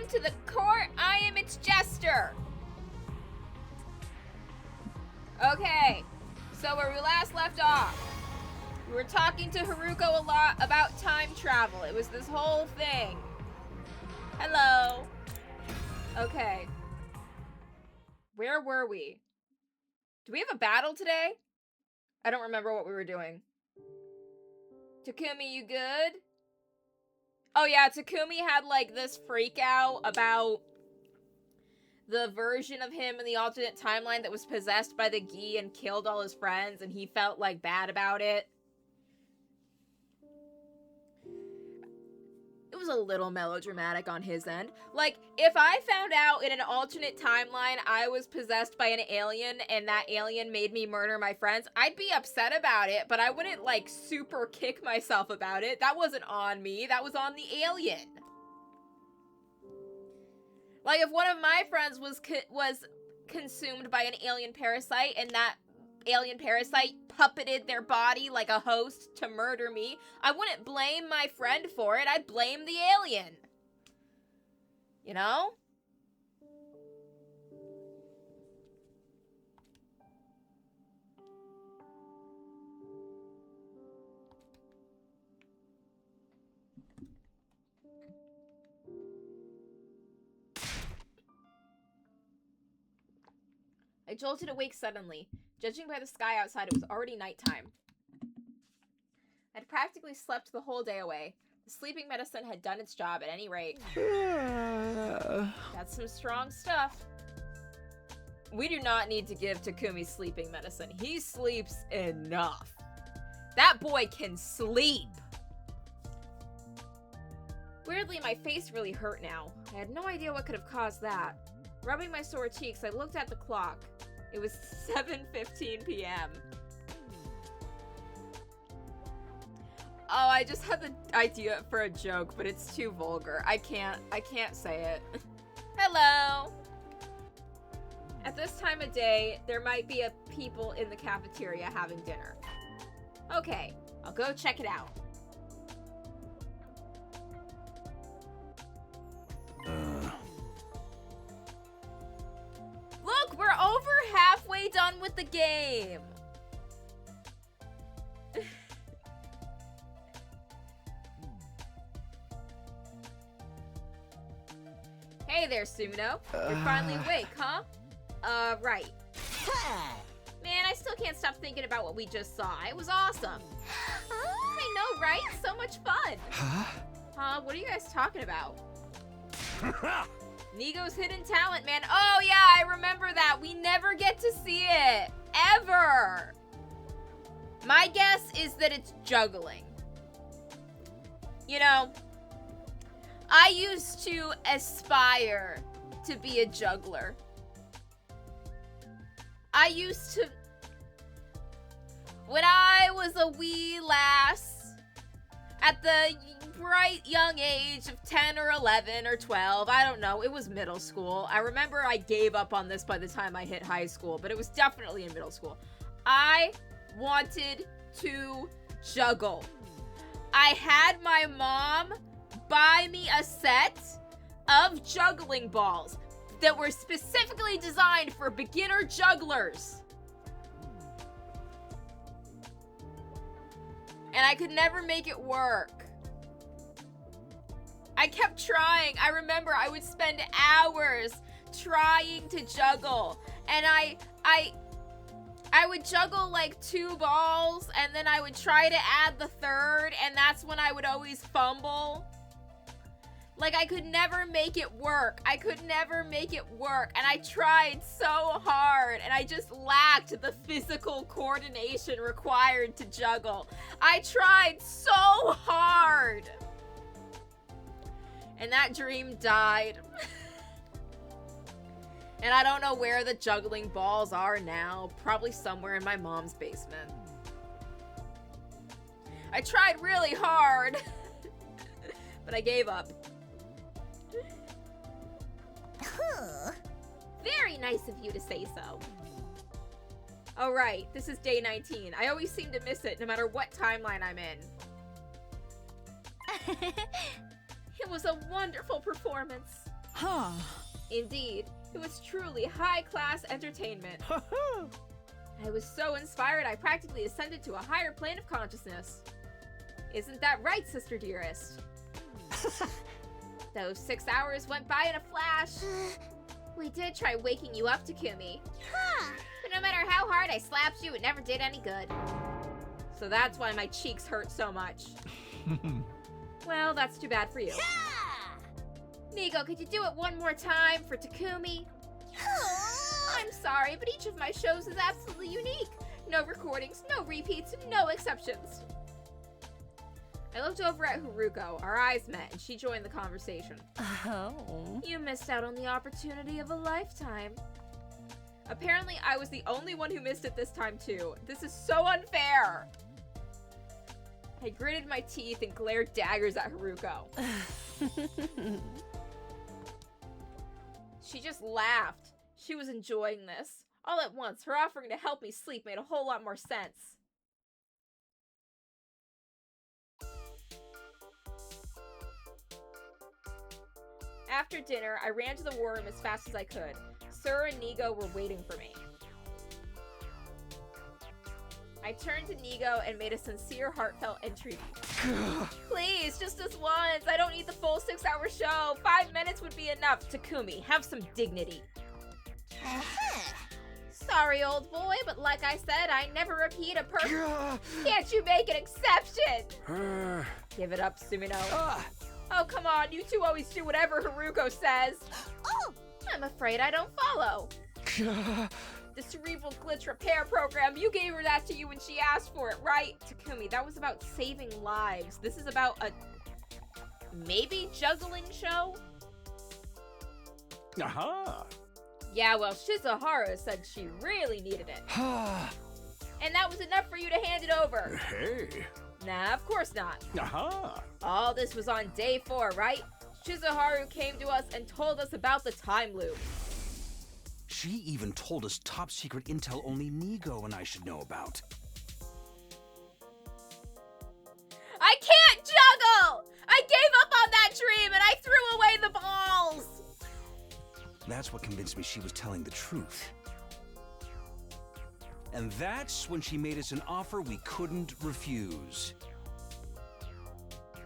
to the court. I am its Jester. Okay, so where we last left off, we were talking to Haruko a lot about time travel. It was this whole thing. Hello. Okay. Where were we? Do we have a battle today? I don't remember what we were doing. Takumi, you good? Oh yeah, Takumi had like this freak out about the version of him in the alternate timeline that was possessed by the Gi and killed all his friends, and he felt like bad about it. It was a little melodramatic on his end. Like, if I found out in an alternate timeline I was possessed by an alien and that alien made me murder my friends, I'd be upset about it, but I wouldn't, like, super kick myself about it. That wasn't on me. That was on the alien. Like, if one of my friends was consumed by an alien parasite and that alien parasite puppeted their body like a host to murder me, I wouldn't blame my friend for it. I'd blame the alien. You know? I jolted awake suddenly. Judging by the sky outside, it was already nighttime. I'd practically slept the whole day away. The sleeping medicine had done its job at any rate. That's some strong stuff. We do not need to give Takumi sleeping medicine. He sleeps enough. That boy can sleep. Weirdly, my face really hurt now. I had no idea what could have caused that. Rubbing my sore cheeks, I looked at the clock. It was 7:15 p.m. Oh, I just had the idea for a joke, but it's too vulgar. I can't say it. Hello! At this time of day, there might be people in the cafeteria having dinner. Okay, I'll go check it out. Look, we're over halfway done with the game. Hey there, Suno. You're finally awake, huh? Right. Man, I still can't stop thinking about what we just saw. It was awesome. I know, right? So much fun. Huh? What are you guys talking about? Nigo's hidden talent, man. Oh, yeah, I remember that. We never get to see it. Ever. My guess is that it's juggling. You know, I used to aspire to be a juggler. I used to... When I was a wee lass, at the bright young age of 10 or 11 or 12, I don't know, it was middle school. I remember I gave up on this by the time I hit high school, but it was definitely in middle school. I wanted to juggle. I had my mom buy me a set of juggling balls that were specifically designed for beginner jugglers. And I could never make it work. I kept trying. I remember I would spend hours trying to juggle. And I would juggle like 2 balls, and then I would try to add the third, and that's when I would always fumble. Like, I could never make it work. I could never make it work. And I tried so hard, and I just lacked the physical coordination required to juggle. I tried so hard. And that dream died. And I don't know where the juggling balls are now. Probably somewhere in my mom's basement. I tried really hard. But I gave up. Very nice of you to say so. Oh right, this is day 19. I always seem to miss it no matter what timeline I'm in. It was a wonderful performance. Huh. Indeed, it was truly high-class entertainment. I was so inspired I practically ascended to a higher plane of consciousness. Isn't that right, sister dearest? Those 6 hours went by in a flash. We did try waking you up, Takumi. But no matter how hard I slapped you, it never did any good. So that's why my cheeks hurt so much. Well, that's too bad for you. Nigo, could you do it one more time for Takumi? I'm sorry, but each of my shows is absolutely unique. No recordings, no repeats, no exceptions. I looked over at Haruko, our eyes met, and she joined the conversation. Oh. You missed out on the opportunity of a lifetime. Apparently, I was the only one who missed it this time, too. This is so unfair! I gritted my teeth and glared daggers at Haruko. She just laughed. She was enjoying this. All at once, her offering to help me sleep made a whole lot more sense. After dinner, I ran to the war room as fast as I could. Sir and Nigo were waiting for me. I turned to Nigo and made a sincere, heartfelt entreaty. Please, just this once. I don't need the full 6-hour show. 5 minutes would be enough. Takumi, have some dignity. Sorry, old boy, but like I said, I never repeat a Can't you make an exception? Give it up, Sumino. Oh, come on. You two always do whatever Haruko says. Oh, I'm afraid I don't follow. The cerebral glitch repair program, you gave her that to you when she asked for it, right? Takumi, that was about saving lives. This is about a maybe juggling show? Aha! Yeah, well, Shizuharu said she really needed it. And that was enough for you to hand it over. Hey. Nah, of course not. Aha! All this was on day 4, right? Shizuharu came to us and told us about the time loop. She even told us top secret intel only Nigo and I should know about. I can't juggle! I gave up on that dream and I threw away the balls! That's what convinced me she was telling the truth. And that's when she made us an offer we couldn't refuse.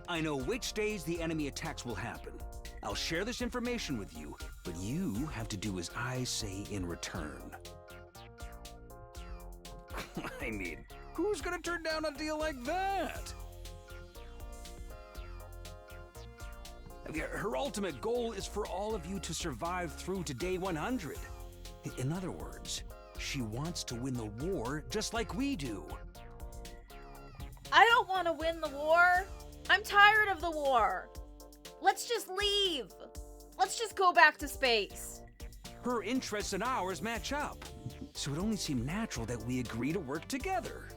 I know which days the enemy attacks will happen. I'll share this information with you, but you have to do as I say in return. I mean, who's gonna turn down a deal like that? Her ultimate goal is for all of you to survive through to day 100. In other words, she wants to win the war just like we do. I don't want to win the war. I'm tired of the war. Let's just leave. Let's just go back to space. Her interests and ours match up, so it only seemed natural that we agree to work together.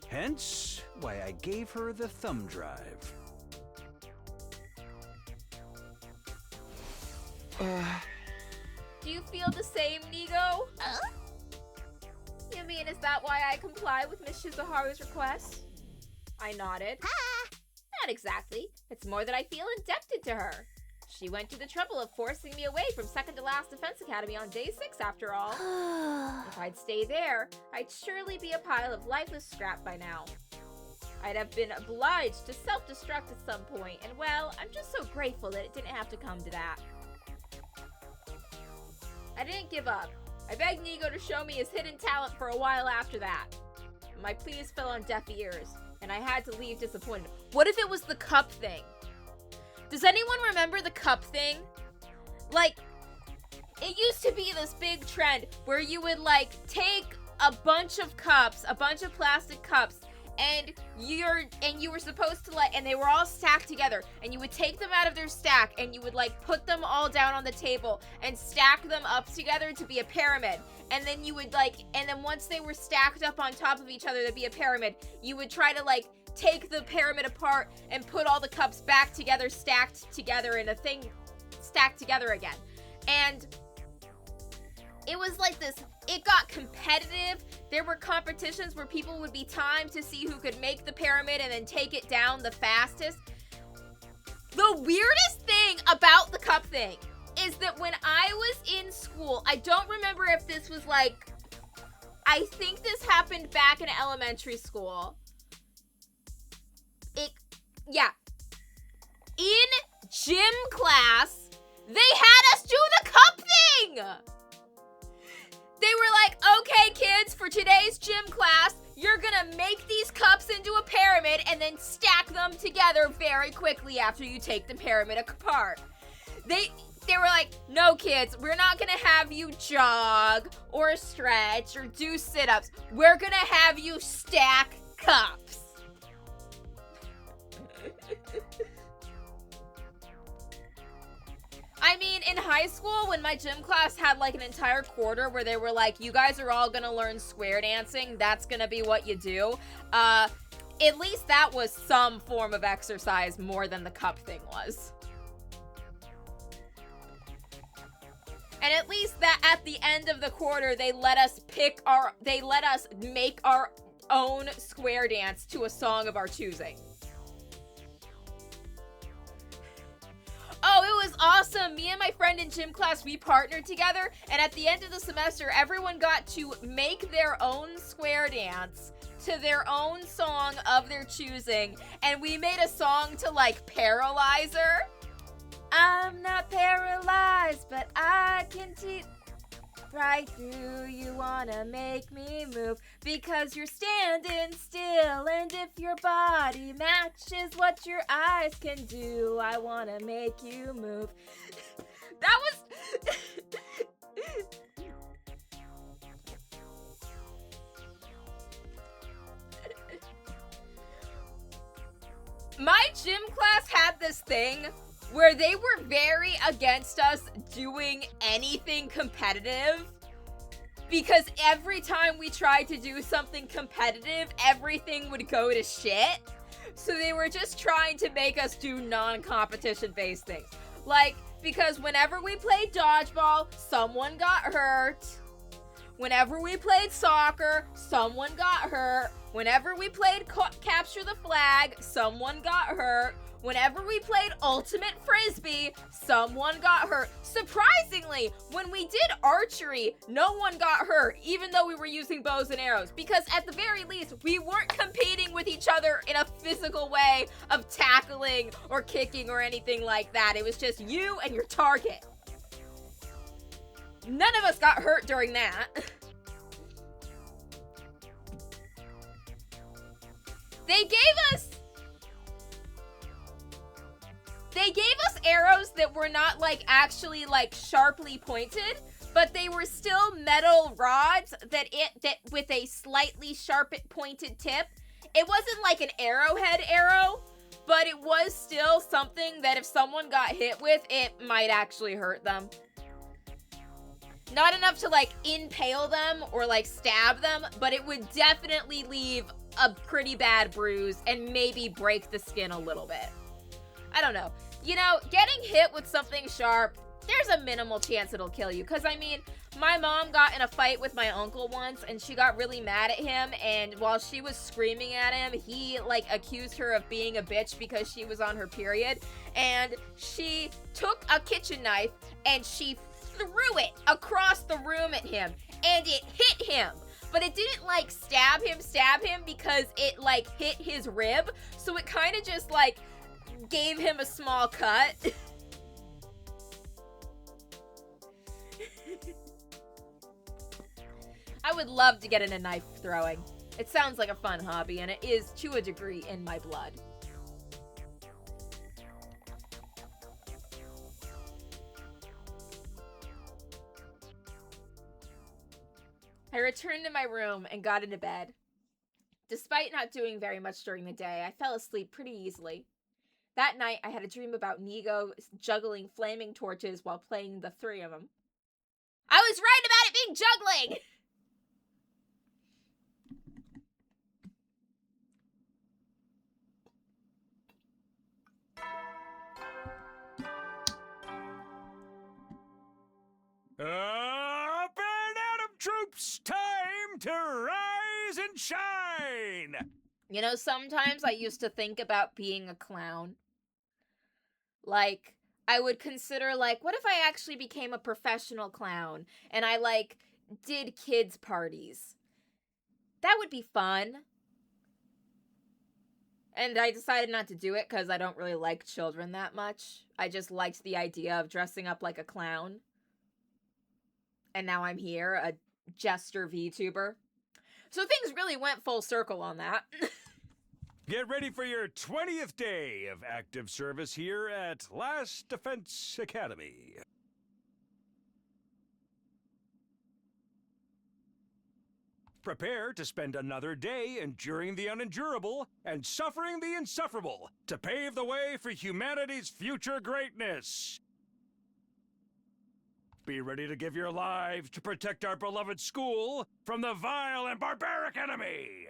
Hence, why I gave her the thumb drive. Do you feel the same, Nigo? You mean, is that why I comply with Miss Shizuharu's request? I nodded. Not exactly. It's more that I feel indebted to her. She went to the trouble of forcing me away from second to last Defense Academy on day 6 after all. If I'd stay there, I'd surely be a pile of lifeless scrap by now. I'd have been obliged to self-destruct at some point, and well, I'm just so grateful that it didn't have to come to that. I didn't give up. I begged Nigo to show me his hidden talent for a while after that. My pleas fell on deaf ears, and I had to leave disappointed. What if it was the cup thing? Does anyone remember the cup thing? Like, it used to be this big trend where you would, like, take a bunch of cups, a bunch of plastic cups, and you were supposed to, like, and they were all stacked together, and you would take them out of their stack, and you would, like, put them all down on the table and stack them up together to be a pyramid. And then you would, like, and then once they were stacked up on top of each other to be a pyramid, you would try to, like, take the pyramid apart and put all the cups back together, stacked together in a thing, stacked together again. And it was like this, it got competitive. There were competitions where people would be timed to see who could make the pyramid and then take it down the fastest. The weirdest thing about the cup thing is that when I was in school, I don't remember if this was like, I think this happened back in elementary school. Yeah. In gym class, they had us do the cup thing! They were like, okay, kids, for today's gym class, you're gonna make these cups into a pyramid and then stack them together very quickly after you take the pyramid apart. They were like, no, kids, we're not gonna have you jog or stretch or do sit-ups. We're gonna have you stack cups. I mean, in high school, when my gym class had like an entire quarter where they were like, you guys are all gonna learn square dancing, that's gonna be what you do, at least that was some form of exercise more than the cup thing was. And at least that at the end of the quarter, they let us make our own square dance to a song of our choosing. Oh, it was awesome. Me and my friend in gym class, we partnered together, and at the end of the semester, everyone got to make their own square dance to their own song of their choosing, and we made a song to, like, Paralyzer. I'm not paralyzed, but I can see right through you. Wanna make me move because you're standing still, and if your body matches what your eyes can do, I wanna make you move. That was my gym class had this thing where they were very against us doing anything competitive, because every time we tried to do something competitive, everything would go to shit. So they were just trying to make us do non-competition based things. Like, because whenever we played dodgeball, someone got hurt. Whenever we played soccer, someone got hurt. Whenever we played capture the flag, someone got hurt. Whenever we played ultimate frisbee, someone got hurt. Surprisingly, when we did archery, no one got hurt, even though we were using bows and arrows, because at the very least, we weren't competing with each other in a physical way of tackling or kicking or anything like that. It was just you and your target. None of us got hurt during that. They gave us arrows that were not, like, actually, like, sharply pointed, but they were still metal rods that with a slightly sharp pointed tip. It wasn't like an arrowhead arrow, but it was still something that if someone got hit with, it might actually hurt them. Not enough to, like, impale them or, like, stab them, but it would definitely leave a pretty bad bruise and maybe break the skin a little bit. I don't know. You know, getting hit with something sharp, there's a minimal chance it'll kill you. Because, I mean, my mom got in a fight with my uncle once, and she got really mad at him, and while she was screaming at him, he, like, accused her of being a bitch because she was on her period, and she took a kitchen knife, and she threw it across the room at him, and it hit him. But it didn't, like, stab him because it, like, hit his rib, so it kind of just, like, gave him a small cut. I would love to get into knife throwing. It sounds like a fun hobby, and it is, to a degree, in my blood. I returned to my room and got into bed. Despite not doing very much during the day, I fell asleep pretty easily. That night, I had a dream about Nigo juggling flaming torches while playing the three of them. I was right about it being juggling! Up It's time to rise and shine! You know, sometimes I used to think about being a clown. Like, I would consider, like, what if I actually became a professional clown and I, like, did kids' parties? That would be fun. And I decided not to do it because I don't really like children that much. I just liked the idea of dressing up like a clown. And now I'm here, a Jester VTuber. So things really went full circle on that. Get ready for your 20th day of active service here at Last Defense Academy. Prepare to spend another day enduring the unendurable and suffering the insufferable to pave the way for humanity's future greatness. Be ready to give your lives to protect our beloved school from the vile and barbaric enemy.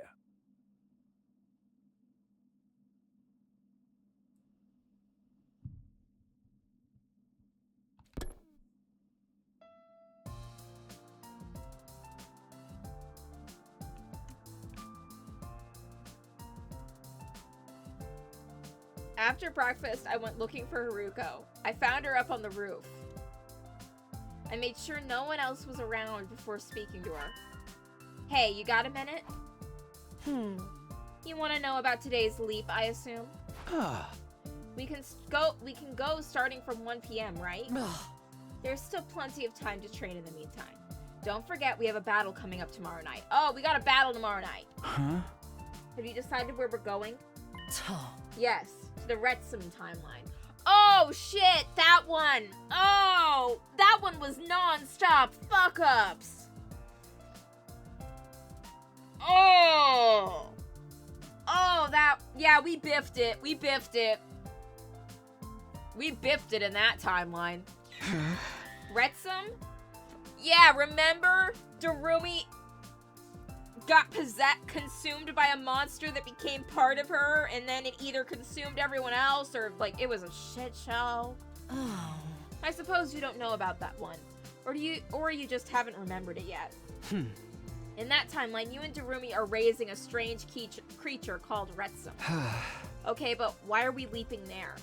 After breakfast, I went looking for Haruko. I found her up on the roof. I made sure no one else was around before speaking to her. Hey, you got a minute? You want to know about today's leap, I assume? We can go starting from 1 p.m., right? There's still plenty of time to train in the meantime. Don't forget we have a battle coming up tomorrow night. Oh, we got a battle tomorrow night. Huh? Have you decided where we're going? Yes, to the Retsum timeline. Oh, shit, that one. Oh, that one was non-stop fuck-ups. Oh, yeah, we biffed it. We biffed it in that timeline. Retsum? Yeah, remember? Darumi got consumed by a monster that became part of her, and then it either consumed everyone else, or, like, it was a shit show. Oh. I suppose you don't know about that one. Or you just haven't remembered it yet. In that timeline, you and Darumi are raising a strange creature called Retsum. Okay, but why are we leaping there?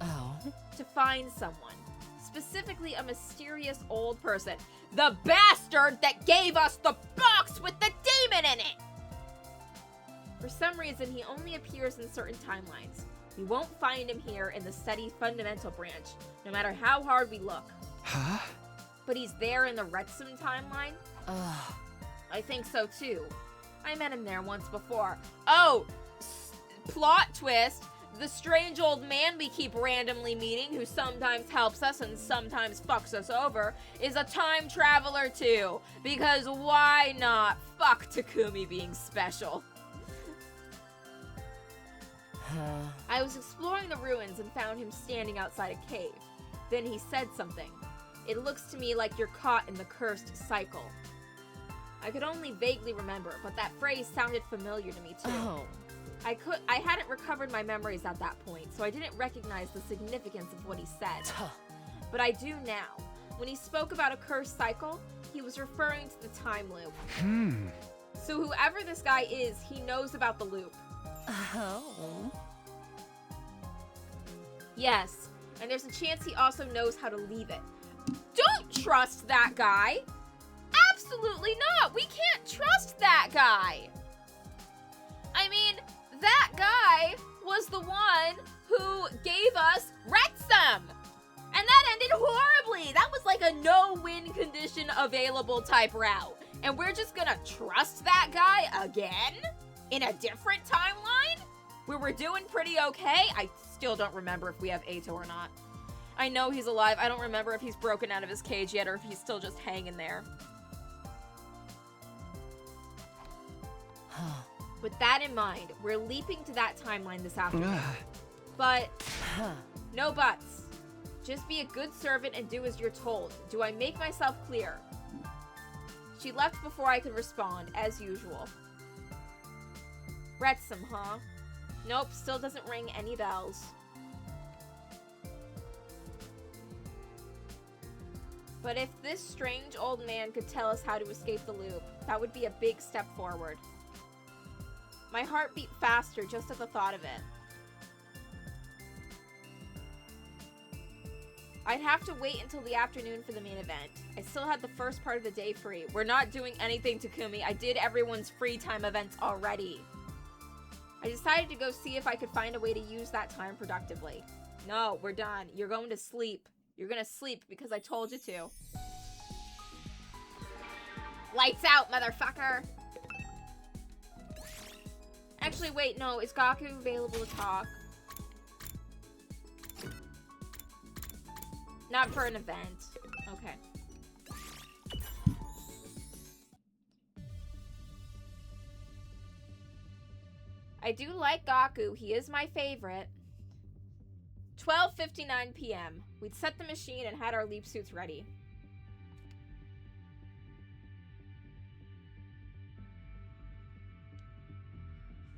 Oh. To find someone. Specifically, a mysterious old person. The bastard that gave us the box with the demon in it! For some reason, he only appears in certain timelines. We won't find him here in the SETI Fundamental Branch, no matter how hard we look. Huh? But he's there in the Retsum timeline? Ugh. I think so, too. I met him there once before. Oh! Plot twist! The strange old man we keep randomly meeting, who sometimes helps us and sometimes fucks us over, is a time traveler too. Because why not? Fuck Takumi being special. I was exploring the ruins and found him standing outside a cave. Then he said something. It looks to me like you're caught in the cursed cycle. I could only vaguely remember, but that phrase sounded familiar to me too. Oh. I hadn't recovered my memories at that point, so I didn't recognize the significance of what he said. But I do now. When he spoke about a cursed cycle, he was referring to the time loop. So whoever this guy is, he knows about the loop. Oh. Yes, and there's a chance he also knows how to leave it. Don't trust that guy! Absolutely not! We can't trust that guy! I mean, that guy was the one who gave us Retsum! And that ended horribly! That was like a no-win condition available type route. And we're just gonna trust that guy again? In a different timeline? Where we're doing pretty okay? I still don't remember if we have Ato or not. I know he's alive. I don't remember if he's broken out of his cage yet or if he's still just hanging there. With that in mind, we're leaping to that timeline this afternoon. But, no buts. Just be a good servant and do as you're told. Do I make myself clear? She left before I could respond, as usual. Retsum, huh? Nope, still doesn't ring any bells. But if this strange old man could tell us how to escape the loop, that would be a big step forward. My heart beat faster just at the thought of it. I'd have to wait until the afternoon for the main event. I still had the first part of the day free. We're not doing anything, Takumi. I did everyone's free time events already. I decided to go see if I could find a way to use that time productively. No, we're done. You're going to sleep. You're gonna sleep because I told you to. Lights out, motherfucker! Actually, wait, no. Is Gaku available to talk? Not for an event. Okay. I do like Gaku. He is my favorite. 12:59 p.m. We'd set the machine and had our leap suits ready.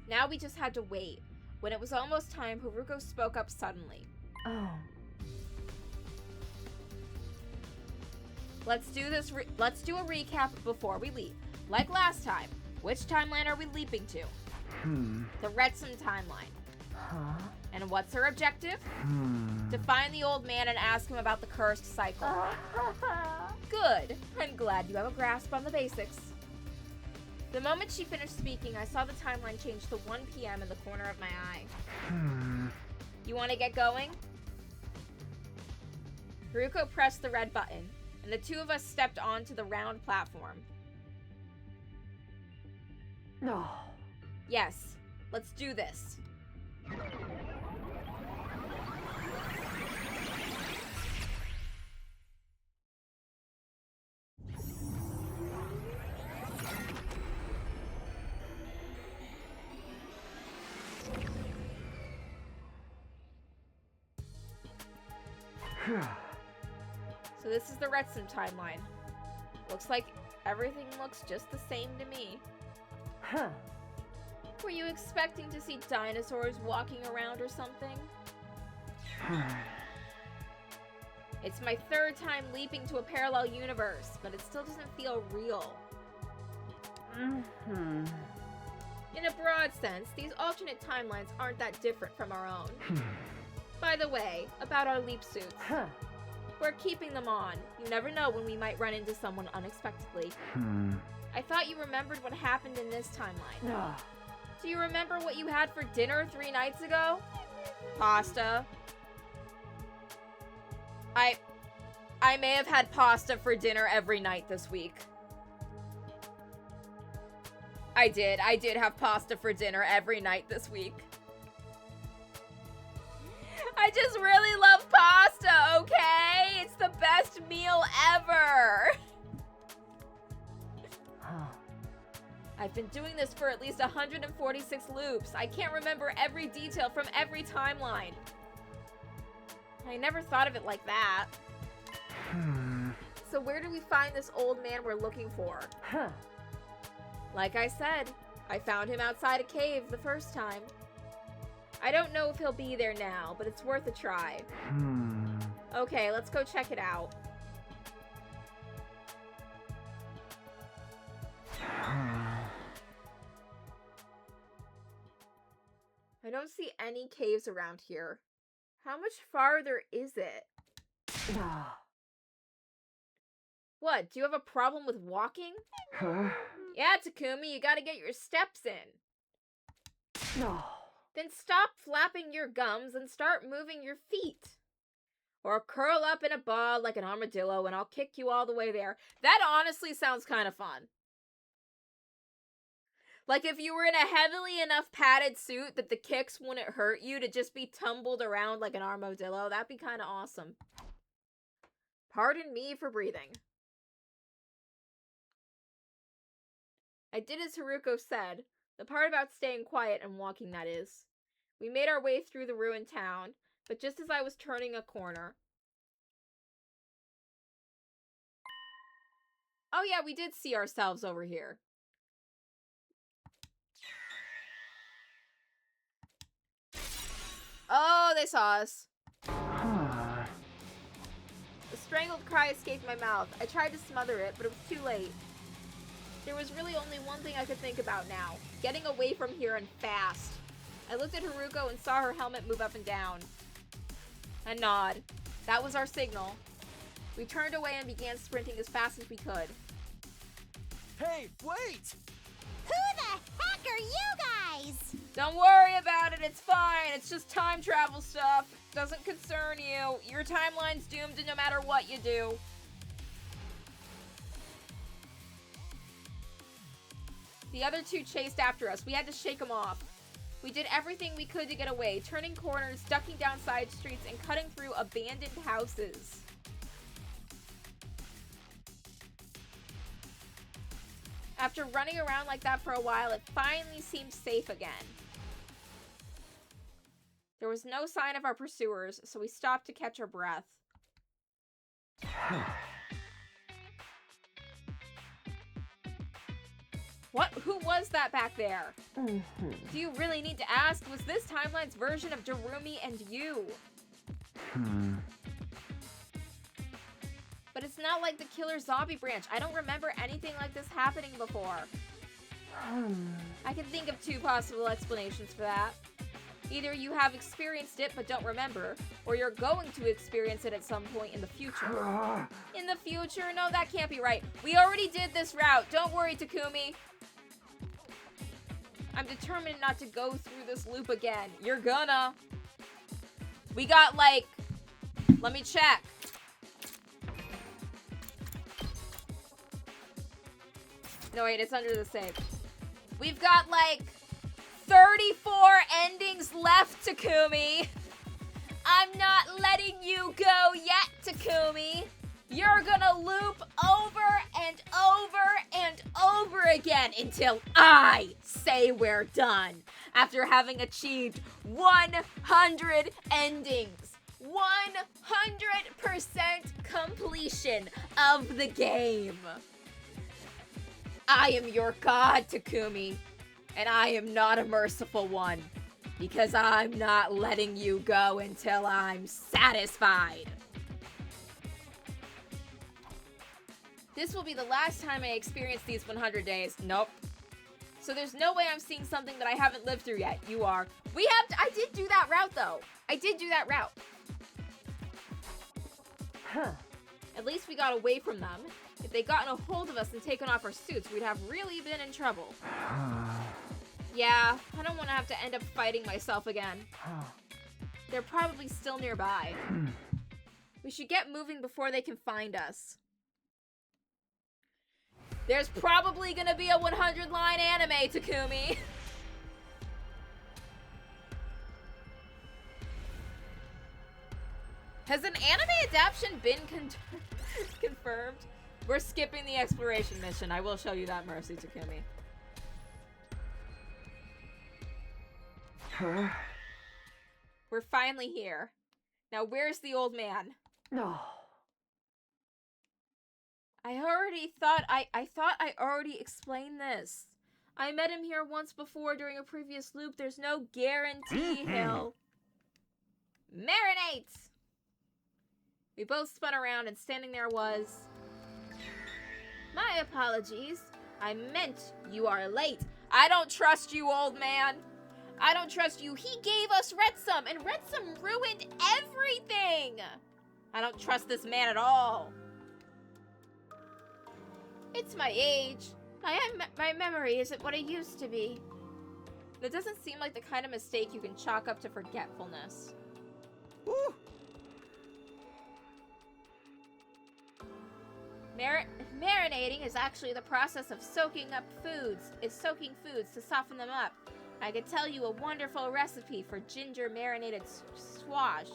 Now we just had to wait. When it was almost time, Haruko spoke up suddenly. Oh. Let's do a recap before we leave. Like last time, which timeline are we leaping to? The Retsum timeline. Huh? And what's her objective? To find the old man and ask him about the cursed cycle. Good. I'm glad you have a grasp on the basics. The moment she finished speaking, I saw the timeline change to 1 p.m. in the corner of my eye. You want to get going? Haruko pressed the red button, and the two of us stepped onto the round platform. No. Yes, let's do this. So this is the Retsum timeline. Looks like everything looks just the same to me. Huh. Were you expecting to see dinosaurs walking around or something? It's my third time leaping to a parallel universe, but it still doesn't feel real. In a broad sense, these alternate timelines aren't that different from our own. By the way, about our leap suits. We're keeping them on. You never know when we might run into someone unexpectedly. I thought you remembered what happened in this timeline. No. Do you remember what you had for dinner 3 nights ago? Pasta. I may have had pasta for dinner every night this week. I did have pasta for dinner every night this week. I just really love pasta, okay? It's the best meal ever. I've been doing this for at least 146 loops. I can't remember every detail from every timeline. I never thought of it like that. So where do we find this old man we're looking for? Like I said, I found him outside a cave the first time. I don't know if he'll be there now, but it's worth a try. Okay, let's go check it out. I don't see any caves around here. How much farther is it? What, do you have a problem with walking? Yeah, Takumi, you gotta get your steps in. No. Then stop flapping your gums and start moving your feet. Or curl up in a ball like an armadillo and I'll kick you all the way there. That honestly sounds kind of fun. Like if you were in a heavily enough padded suit that the kicks wouldn't hurt you to just be tumbled around like an armadillo, that'd be kind of awesome. Pardon me for breathing. I did as Haruko said. The part about staying quiet and walking, that is. We made our way through the ruined town, but just as I was turning a corner... Oh yeah, we did see ourselves over here. Oh, they saw us. The strangled cry escaped my mouth. I tried to smother it, but it was too late. There was really only one thing I could think about now. Getting away from here and fast. I looked at Haruko and saw her helmet move up and down. A nod. That was our signal. We turned away and began sprinting as fast as we could. Hey, wait! Who the heck are you guys? Don't worry about it, it's fine. It's just time travel stuff. Doesn't concern you. Your timeline's doomed no matter what you do. The other two chased after us. We had to shake them off. We did everything we could to get away, turning corners, ducking down side streets, and cutting through abandoned houses. After running around like that for a while, it finally seemed safe again. There was no sign of our pursuers, so we stopped to catch our breath. What? Who was that back there? Do you really need to ask? Was this timeline's version of Darumi and you? But it's not like the killer zombie branch. I don't remember anything like this happening before. I can think of two possible explanations for that. Either you have experienced it but don't remember, or you're going to experience it at some point in the future. In the future? No, that can't be right. We already did this route. Don't worry, Takumi. I'm determined not to go through this loop again. You're gonna. We got, like... Let me check. No, wait, it's under the save. We've got, like, 34 endings left, Takumi. I'm not letting you go yet, Takumi. You're gonna loop over and over and over again until I say we're done. After having achieved 100 endings. 100% completion of the game. I am your god, Takumi, and I am not a merciful one, because I'm not letting you go until I'm satisfied. This will be the last time I experience these 100 days. Nope. So there's no way I'm seeing something that I haven't lived through yet. You are. I did do that route, though. I did do that route. At least we got away from them. If they'd gotten a hold of us and taken off our suits, we'd have really been in trouble. Yeah, I don't want to have to end up fighting myself again. They're probably still nearby. We should get moving before they can find us. There's probably gonna be a 100-line anime, Takumi. Has an anime adaptation been confirmed? We're skipping the exploration mission. I will show you that mercy, Takumi. We're finally here. Now, where's the old man? No. I thought I already explained this. I met him here once before during a previous loop. There's no guarantee he'll... Marinate! We both spun around and standing there was... My apologies. I meant you are late. I don't trust you, old man. I don't trust you. He gave us Retsum, and Retsum ruined everything. I don't trust this man at all. It's my age. My memory isn't what it used to be. That doesn't seem like the kind of mistake you can chalk up to forgetfulness. Ooh. Marinating is actually the process of soaking foods to soften them up. I could tell you a wonderful recipe for ginger marinated squash.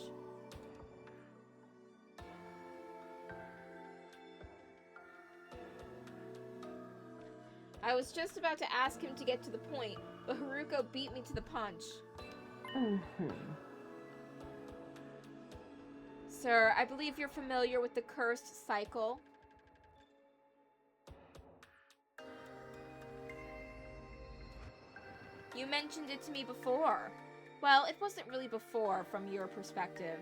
I was just about to ask him to get to the point, but Haruko beat me to the punch. Sir, I believe you're familiar with the cursed cycle. You mentioned it to me before. Well, it wasn't really before from your perspective.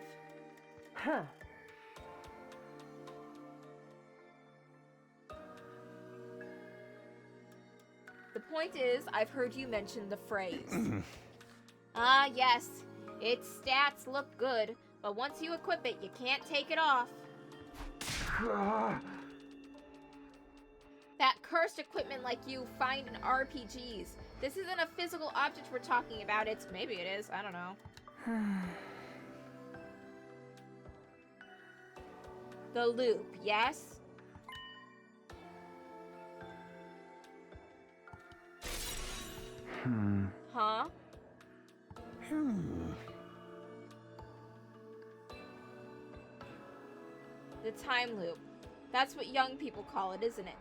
The point is, I've heard you mention the phrase. Ah, yes. Its stats look good, but once you equip it, you can't take it off. That cursed equipment like you find in RPGs. This isn't a physical object we're talking about. Maybe it is. I don't know. The loop, yes? Huh? The time loop. That's what young people call it, isn't it?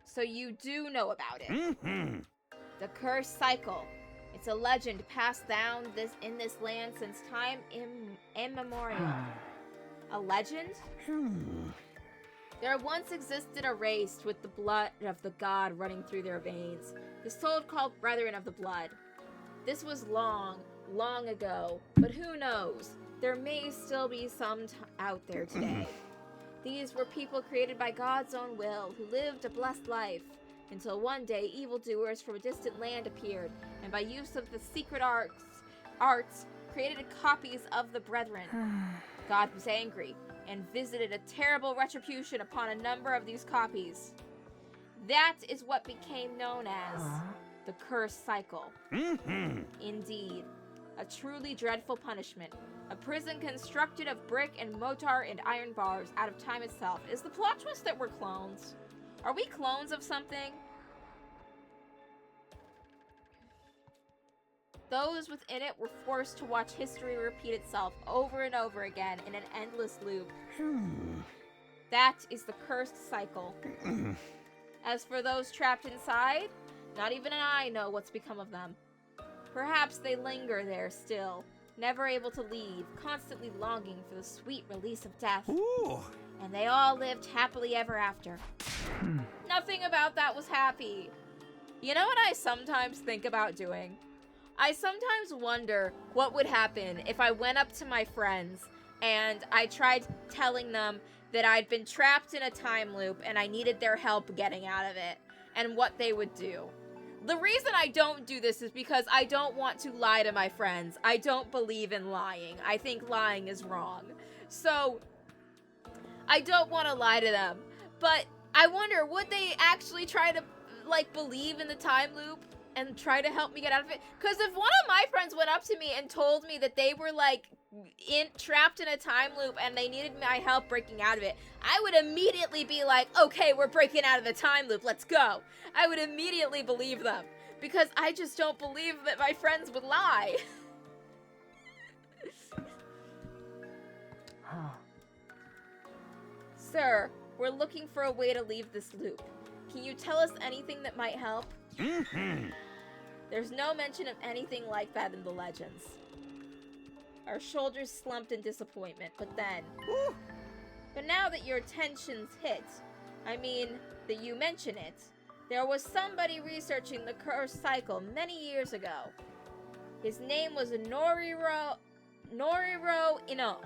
So you do know about it. The cursed cycle. It's a legend passed down in this land since time immemorial. A legend? There once existed a race with the blood of the god running through their veins. The so-called Brethren of the Blood. This was long, long ago, but who knows? There may still be some out there today. These were people created by God's own will, who lived a blessed life, until one day evildoers from a distant land appeared, and by use of the secret arts created copies of the Brethren. God was angry, and visited a terrible retribution upon a number of these copies. That is what became known as the cursed cycle. Indeed, a truly dreadful punishment. A prison constructed of brick and mortar and iron bars out of time itself. Is the plot twist that we're clones? Are we clones of something? Those within it were forced to watch history repeat itself over and over again in an endless loop. That is the cursed cycle. As for those trapped inside, not even I know what's become of them. Perhaps they linger there still, never able to leave, constantly longing for the sweet release of death. Ooh. And they all lived happily ever after. Nothing about that was happy. You know what I sometimes think about doing? I sometimes wonder what would happen if I went up to my friends and I tried telling them that I'd been trapped in a time loop and I needed their help getting out of it, and what they would do. The reason I don't do this is because I don't want to lie to my friends. I don't believe in lying. I think lying is wrong. So, I don't want to lie to them. But I wonder, would they actually try to, believe in the time loop and try to help me get out of it? Because if one of my friends went up to me and told me that they were, trapped in a time loop and they needed my help breaking out of it, I would immediately be like, okay, we're breaking out of the time loop, let's go. I would immediately believe them, because I just don't believe that my friends would lie. Sir, we're looking for a way to leave this loop. Can you tell us anything that might help? There's no mention of anything like that in the legends. Our shoulders slumped in disappointment, but then... But now that your attention's hit, that you mention it, there was somebody researching the cursed cycle many years ago. His name was Noriro Ino.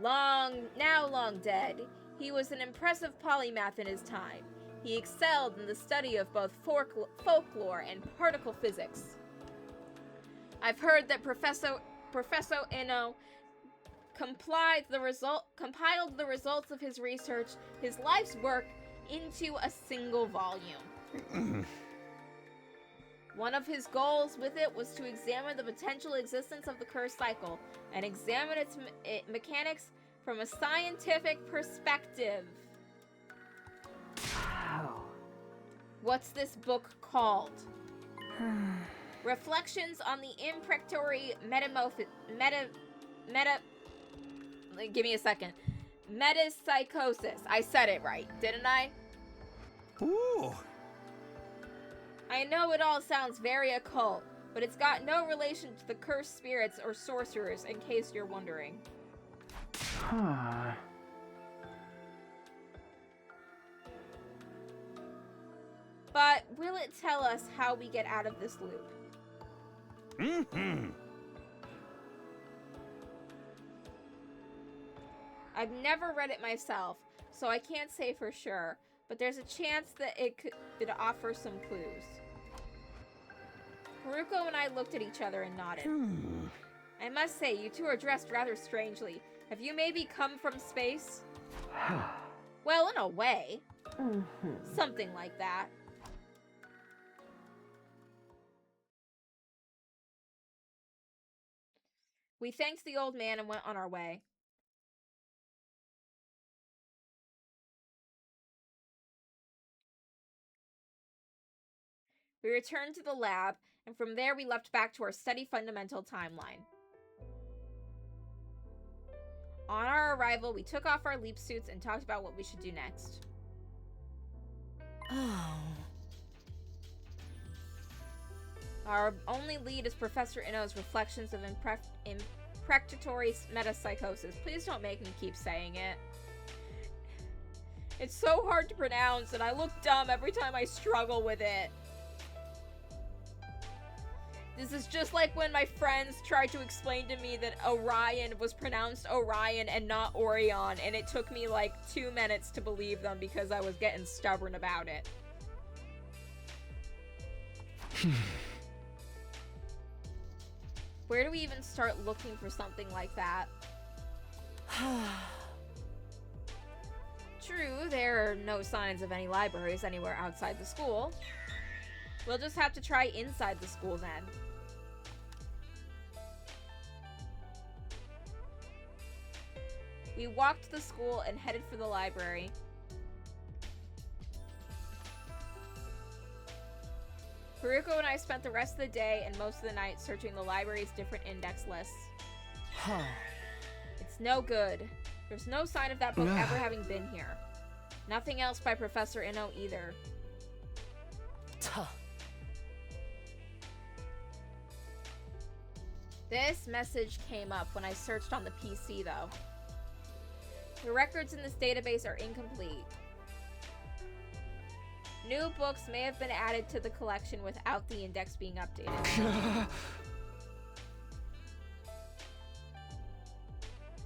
Long dead, he was an impressive polymath in his time. He excelled in the study of both folklore and particle physics. I've heard that Professor Ino compiled the results of his research, his life's work, into a single volume. One of his goals with it was to examine the potential existence of the cursed cycle and examine its mechanics from a scientific perspective. Wow. What's this book called? Reflections on the Impregnatory give me a second. Metapsychosis. I said it right, didn't I? Ooh. I know it all sounds very occult, but it's got no relation to the cursed spirits or sorcerers, in case you're wondering. But will it tell us how we get out of this loop? I've never read it myself, so I can't say for sure, but there's a chance that it could offer some clues. Haruko and I looked at each other and nodded. I must say, you two are dressed rather strangely. Have you maybe come from space? Well, in a way. Something like that. We thanked the old man and went on our way. We returned to the lab, and from there we leapt back to our study fundamental timeline. On our arrival, we took off our leap suits and talked about what we should do next. Oh. Our only lead is Professor Inno's reflections of imprecatory metapsychosis. Please don't make me keep saying it. It's so hard to pronounce, and I look dumb every time I struggle with it. This is just like when my friends tried to explain to me that Orion was pronounced Orion and not Orion, and it took me like 2 minutes to believe them because I was getting stubborn about it. Where do we even start looking for something like that? True, there are no signs of any libraries anywhere outside the school. We'll just have to try inside the school then. We walked to the school and headed for the library. Haruko and I spent the rest of the day and most of the night searching the library's different index lists. It's no good. There's no sign of that book ever having been here. Nothing else by Professor Inno either. This message came up when I searched on the PC, though. The records in this database are incomplete. New books may have been added to the collection without the index being updated.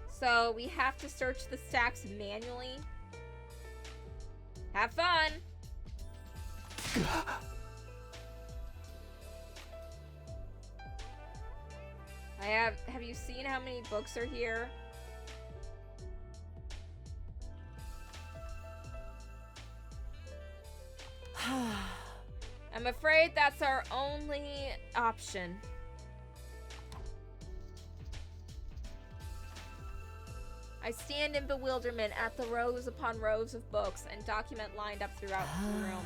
So we have to search the stacks manually. Have fun! Have you seen how many books are here? I'm afraid that's our only option. I stand in bewilderment at the rows upon rows of books and document lined up throughout the room.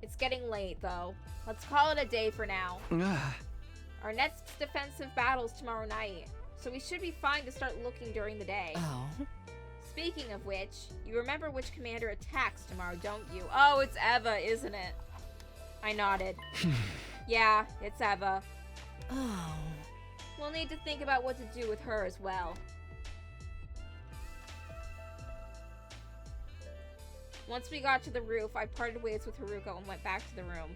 It's getting late, though. Let's call it a day for now. Our next defensive battle's tomorrow night, so we should be fine to start looking during the day. Oh. Speaking of which, you remember which commander attacks tomorrow, don't you? Oh, it's Eva, isn't it? I nodded. Yeah, it's Eva. Oh. We'll need to think about what to do with her as well. Once we got to the roof, I parted ways with Haruko and went back to the room.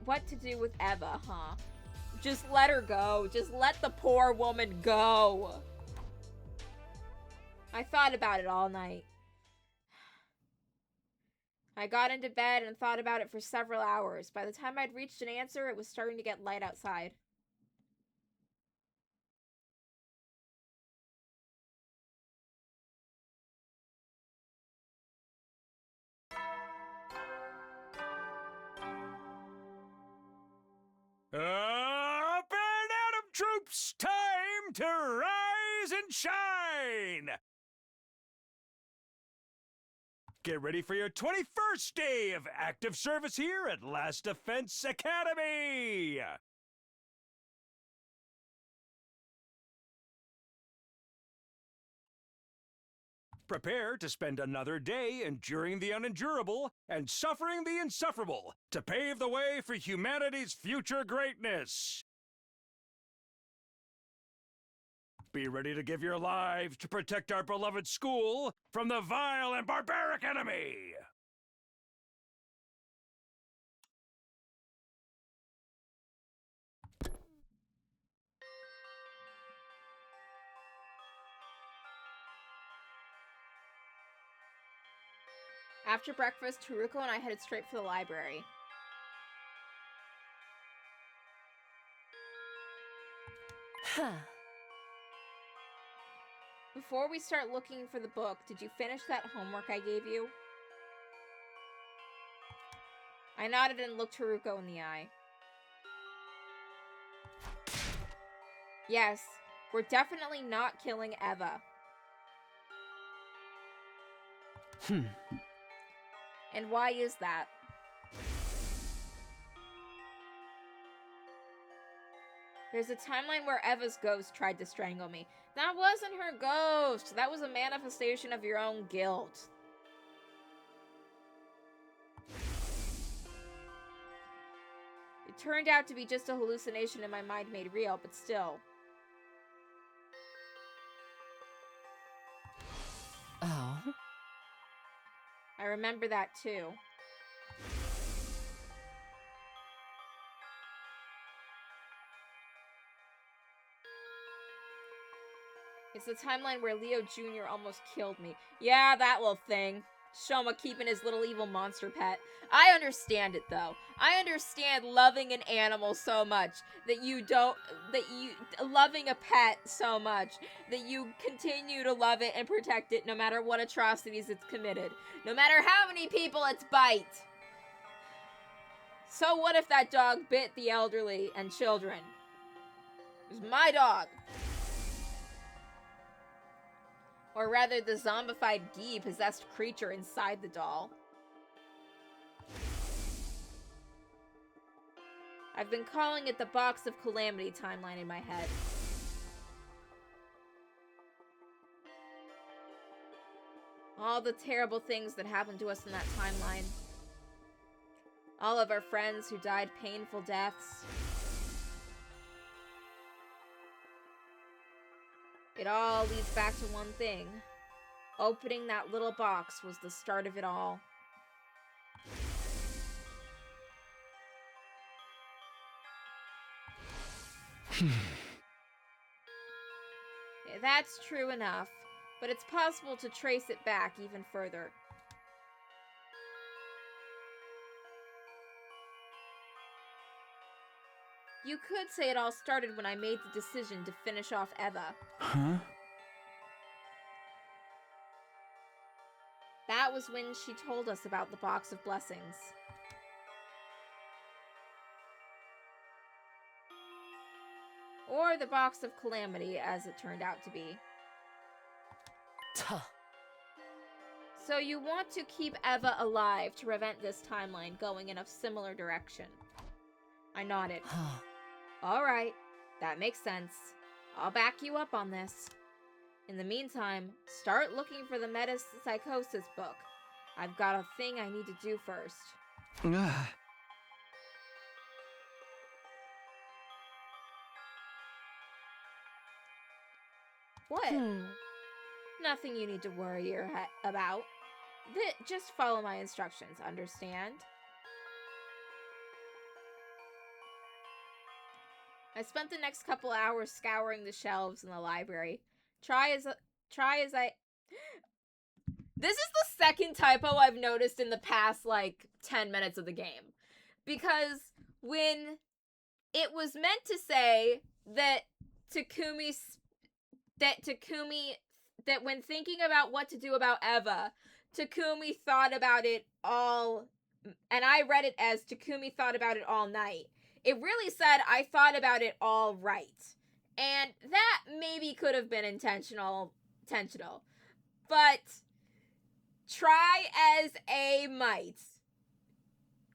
What to do with Eva, huh? Just let her go. Just let the poor woman go. I thought about it all night. I got into bed and thought about it for several hours. By the time I'd reached an answer, it was starting to get light outside. Up and Atom troops, time to rise and shine! Get ready for your 21st day of active service here at Last Defense Academy! Prepare to spend another day enduring the unendurable and suffering the insufferable to pave the way for humanity's future greatness. Be ready to give your lives to protect our beloved school from the vile and barbaric enemy. After breakfast, Haruko and I headed straight for the library. Huh. Before we start looking for the book, did you finish that homework I gave you? I nodded and looked Haruko in the eye. Yes, we're definitely not killing Eva. And why is that? There's a timeline where Eva's ghost tried to strangle me. That wasn't her ghost. That was a manifestation of your own guilt. It turned out to be just a hallucination in my mind made real, but still. Oh. I remember that too. It's the timeline where Leo Jr. almost killed me. Yeah, that little thing. Shoma keeping his little evil monster pet. I understand it though. I understand loving an animal so much loving a pet so much that you continue to love it and protect it no matter what atrocities it's committed. No matter how many people it's bite. So what if that dog bit the elderly and children? It was my dog. Or rather, the zombified Gi-possessed creature inside the doll. I've been calling it the Box of Calamity timeline in my head. All the terrible things that happened to us in that timeline. All of our friends who died painful deaths. It all leads back to one thing. Opening that little box was the start of it all. That's true enough, but it's possible to trace it back even further. You could say it all started when I made the decision to finish off Eva. Huh? That was when she told us about the Box of Blessings. Or the Box of Calamity, as it turned out to be. Tuh. So you want to keep Eva alive to prevent this timeline going in a similar direction. I nodded. Alright, that makes sense. I'll back you up on this. In the meantime, start looking for the metapsychosis book. I've got a thing I need to do first. What? Nothing you need to worry about. Just follow my instructions, understand? I spent the next couple hours scouring the shelves in the library. This is the second typo I've noticed in the past, 10 minutes of the game. Because when it was meant to say that that when thinking about what to do about Eva, Takumi thought about it all, and I read it as Takumi thought about it all night. It really said I thought about it all right. And that maybe could have been intentional. But try as a might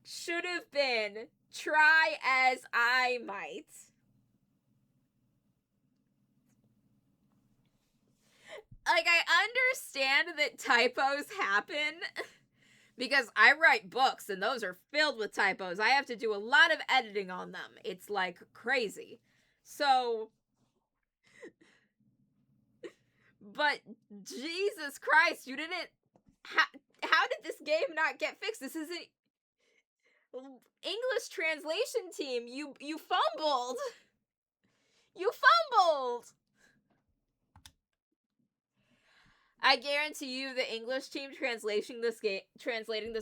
should have been try as I might. I understand that typos happen because I write books and those are filled with typos. I have to do a lot of editing on them. It's crazy. So, but Jesus Christ, you didn't, how did this game not get fixed? This isn't English translation team. You fumbled. You fumbled. I guarantee you the English team translating this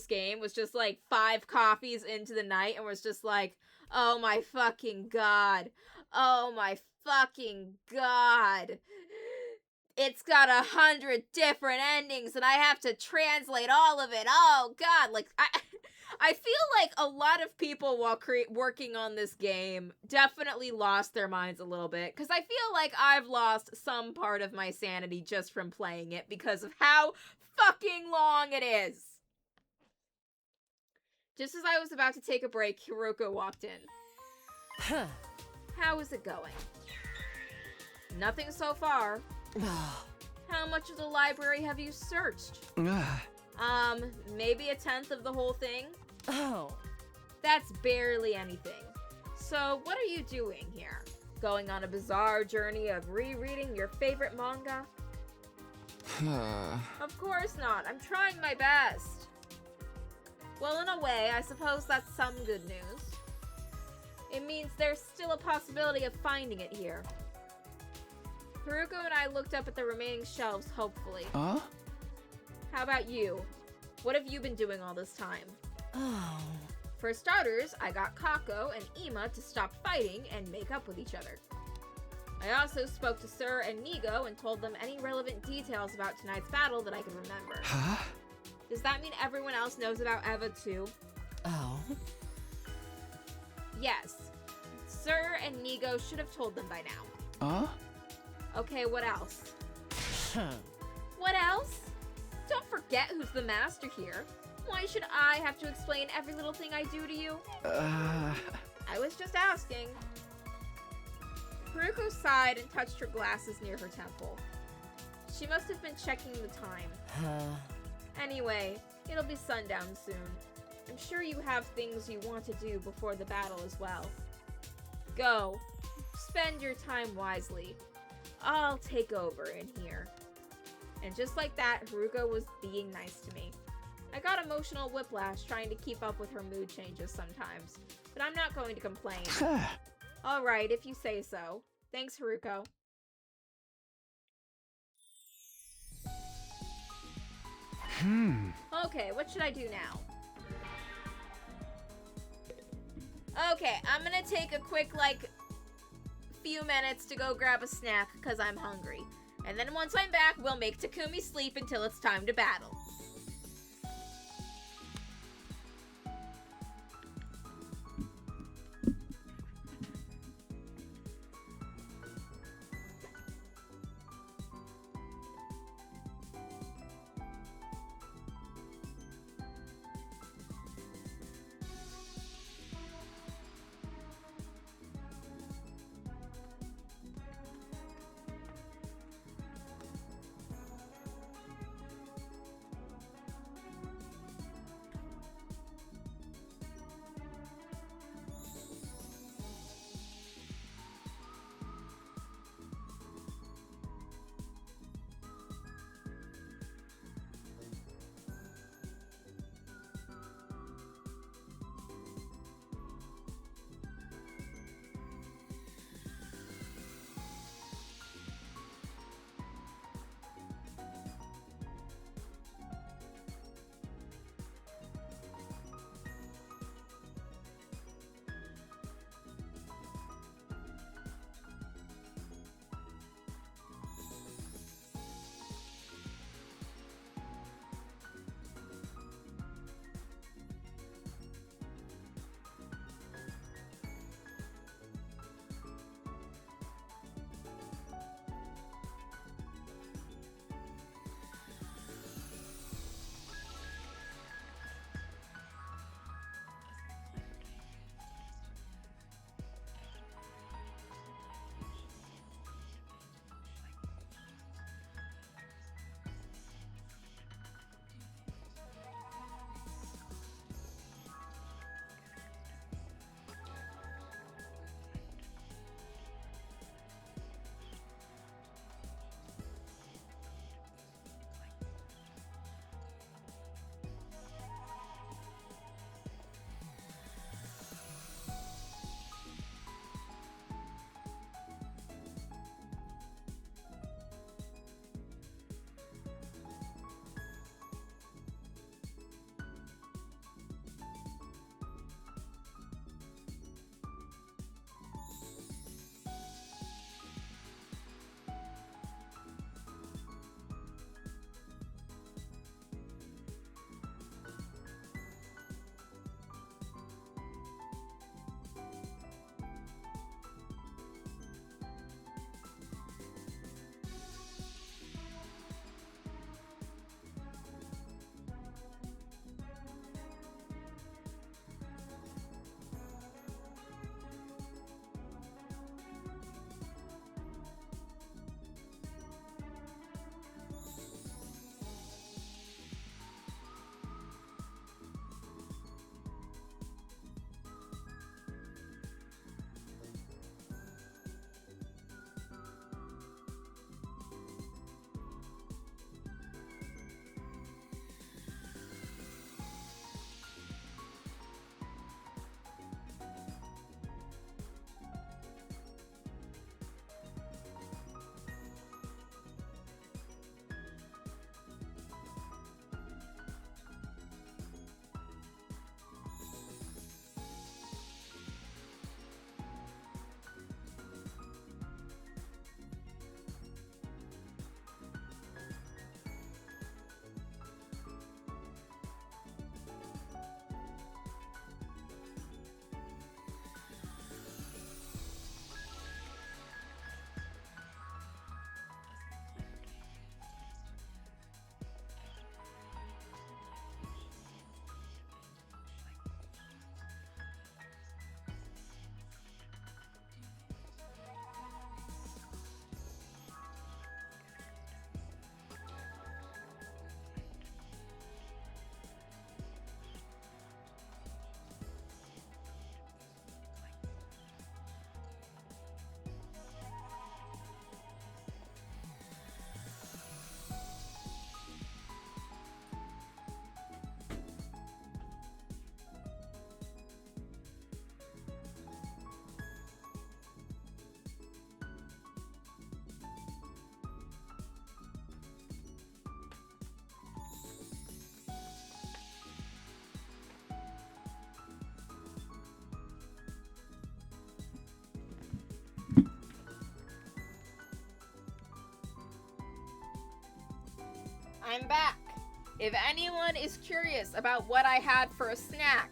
game was just like 5 coffees into the night and was just like, oh my fucking god. Oh my fucking god. It's got 100 different endings and I have to translate all of it. Oh god, like I feel like a lot of people while working on this game definitely lost their minds a little bit, because I feel like I've lost some part of my sanity just from playing it because of how fucking long it is. Just as I was about to take a break, Hiroko walked in. Huh. How is it going? Nothing so far. How much of the library have you searched? Maybe 1/10 of the whole thing? Oh. That's barely anything. So, what are you doing here? Going on a bizarre journey of rereading your favorite manga? Of course not. I'm trying my best. Well, in a way, I suppose that's some good news. It means there's still a possibility of finding it here. Haruko and I looked up at the remaining shelves hopefully. Huh? How about you? What have you been doing all this time? Oh. For starters, I got Kako and Ima to stop fighting and make up with each other. I also spoke to Sir and Nigo and told them any relevant details about tonight's battle that I could remember. Huh? Does that mean everyone else knows about Eva too? Oh. Yes. Sir and Nigo should have told them by now. Huh? Okay, what else? Huh. What else? Don't forget who's the master here. Why should I have to explain every little thing I do to you? I was just asking. Haruko sighed and touched her glasses near her temple. She must have been checking the time. Anyway, it'll be sundown soon. I'm sure you have things you want to do before the battle as well. Go. Spend your time wisely. I'll take over in here. And just like that, Haruko was being nice to me. I got emotional whiplash trying to keep up with her mood changes sometimes, but I'm not going to complain. Alright, if you say so. Thanks, Haruko. Okay, what should I do now? Okay, I'm gonna take a quick, few minutes to go grab a snack because I'm hungry. And then once I'm back, we'll make Takumi sleep until it's time to battle. If anyone is curious about what I had for a snack,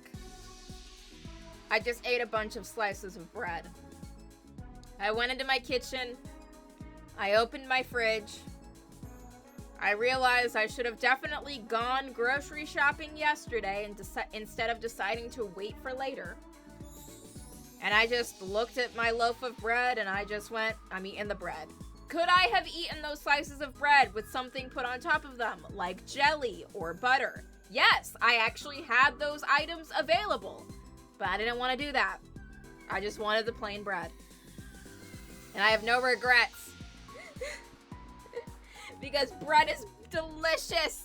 I just ate a bunch of slices of bread. I went into my kitchen. I opened my fridge. I realized I should have definitely gone grocery shopping yesterday and instead of deciding to wait for later. And I just looked at my loaf of bread and I just went, I'm eating the bread. Could I have eaten those slices of bread with something put on top of them, like jelly or butter? Yes, I actually had those items available, but I didn't want to do that. I just wanted the plain bread. And I have no regrets. Because bread is delicious.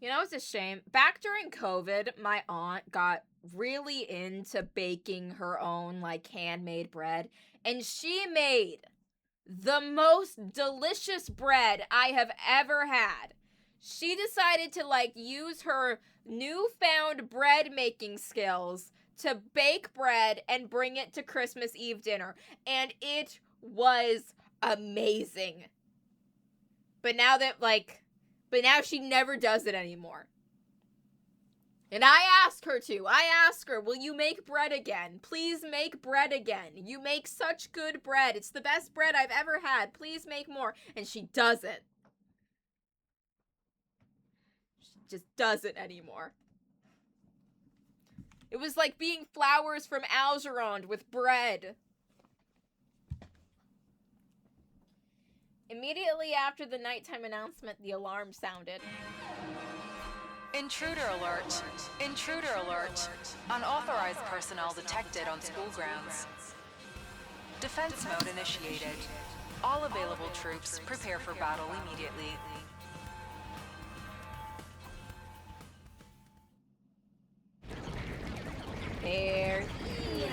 You know, it's a shame. Back during COVID, my aunt got really into baking her own, like, handmade bread. And she made the most delicious bread I have ever had. She decided to, like, use her newfound bread making skills to bake bread and bring it to Christmas Eve dinner. And it was amazing. But now she never does it anymore. And I ask her, will you make bread again? Please make bread again. You make such good bread. It's the best bread I've ever had. Please make more. And she doesn't. She just doesn't anymore. It was like being flowers from Algernon with bread. Immediately after the nighttime announcement, the alarm sounded. Intruder alert. Intruder alert. Unauthorized personnel detected on school grounds. Defense mode initiated. All available troops prepare for battle immediately. There he is.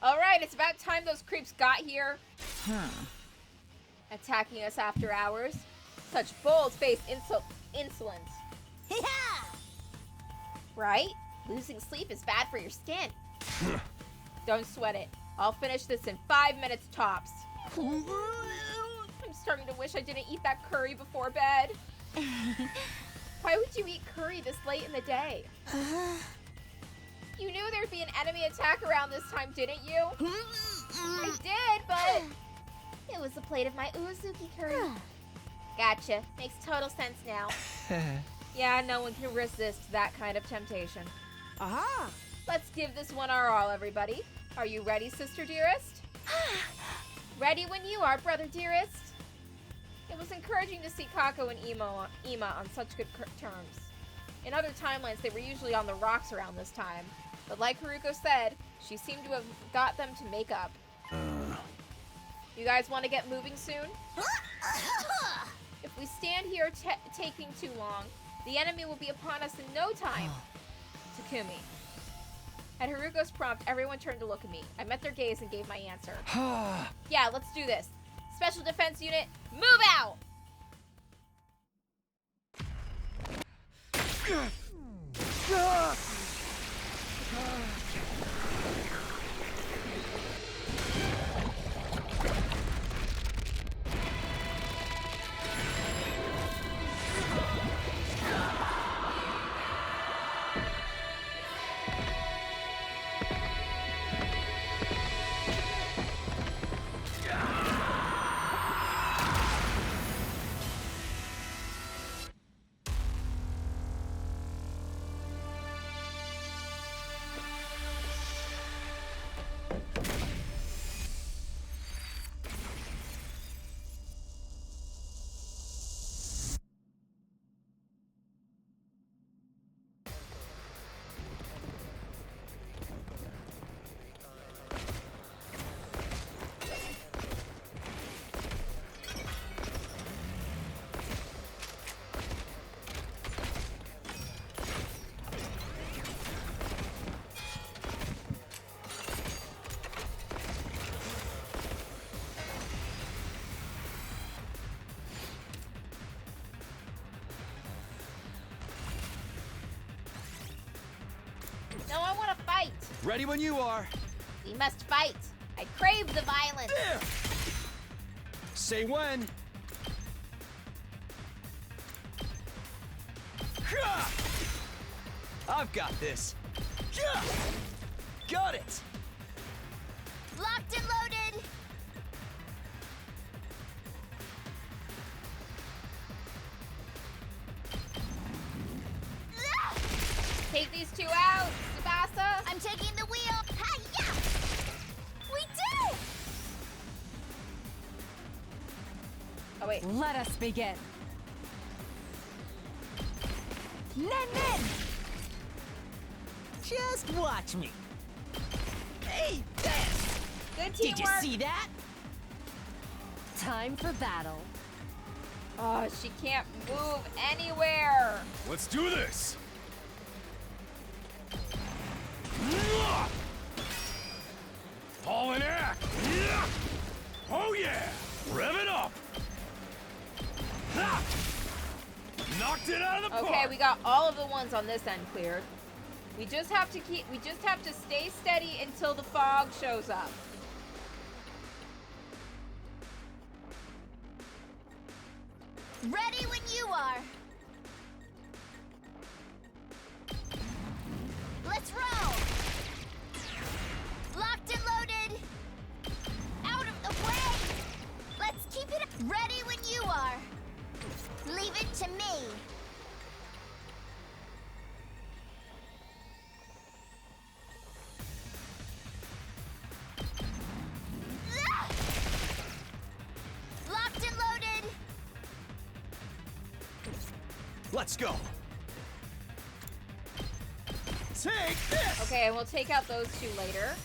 Alright, it's about time those creeps got here. Attacking us after hours. Such bold-faced insolence. Right? Losing sleep is bad for your skin. Don't sweat it. I'll finish this in 5 minutes tops. I'm starting to wish I didn't eat that curry before bed. Why would you eat curry this late in the day? You knew there'd be an enemy attack around this time, didn't you? I did, but it was a plate of my Uzuki curry. Gotcha. Makes total sense now. Yeah, no one can resist that kind of temptation. Aha! Let's give this one our all, everybody. Are you ready, sister dearest? Ready when you are, brother dearest. It was encouraging to see Kako and Ima on such good terms. In other timelines, they were usually on the rocks around this time. But like Haruko said, she seemed to have got them to make up. You guys want to get moving soon? If we stand here taking too long, the enemy will be upon us in no time. Takumi. At Haruko's prompt, everyone turned to look at me. I met their gaze and gave my answer. Yeah, let's do this. Special Defense Unit, move out! Ready when you are. We must fight. I crave the violence. There! Say when. Ha! I've got this. Yeah! Got it! Locked and loaded. Ah! Take these two out, Tsubasa. I'm taking the wheel. Hi-ya! We did it! Oh wait. Let us begin. Nen! Just watch me. Hey, this! Good Did you teamwork. see that? Time for battle. Oh, she can't move anywhere. Let's do this! Haul and act! Oh yeah! Rev it up! Ha! Knocked it out of the park! Okay, we got all of the ones on this end cleared. We just have to stay steady until the fog shows up. Ready when you are. Let's roll. Locked and loaded. Out of the way. Let's keep it ready when you are. Leave it to me. Ah! Locked and loaded. Let's go. Take this! Okay, and we'll take out those two later.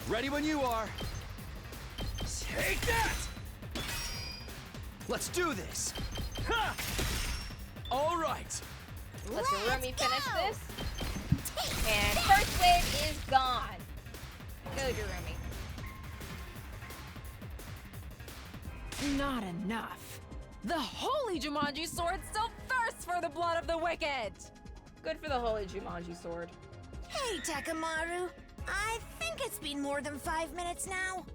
Ready when you are. Take that! Let's do this. Ha! All right. Let Rumi Let's finish go! this. And first wave is gone. Go, Rumi. Not enough. The holy Jumanji sword still thirsts for the blood of the wicked. Good for the holy Jumanji sword. Hey, Takamaru. I think it's been more than 5 minutes now.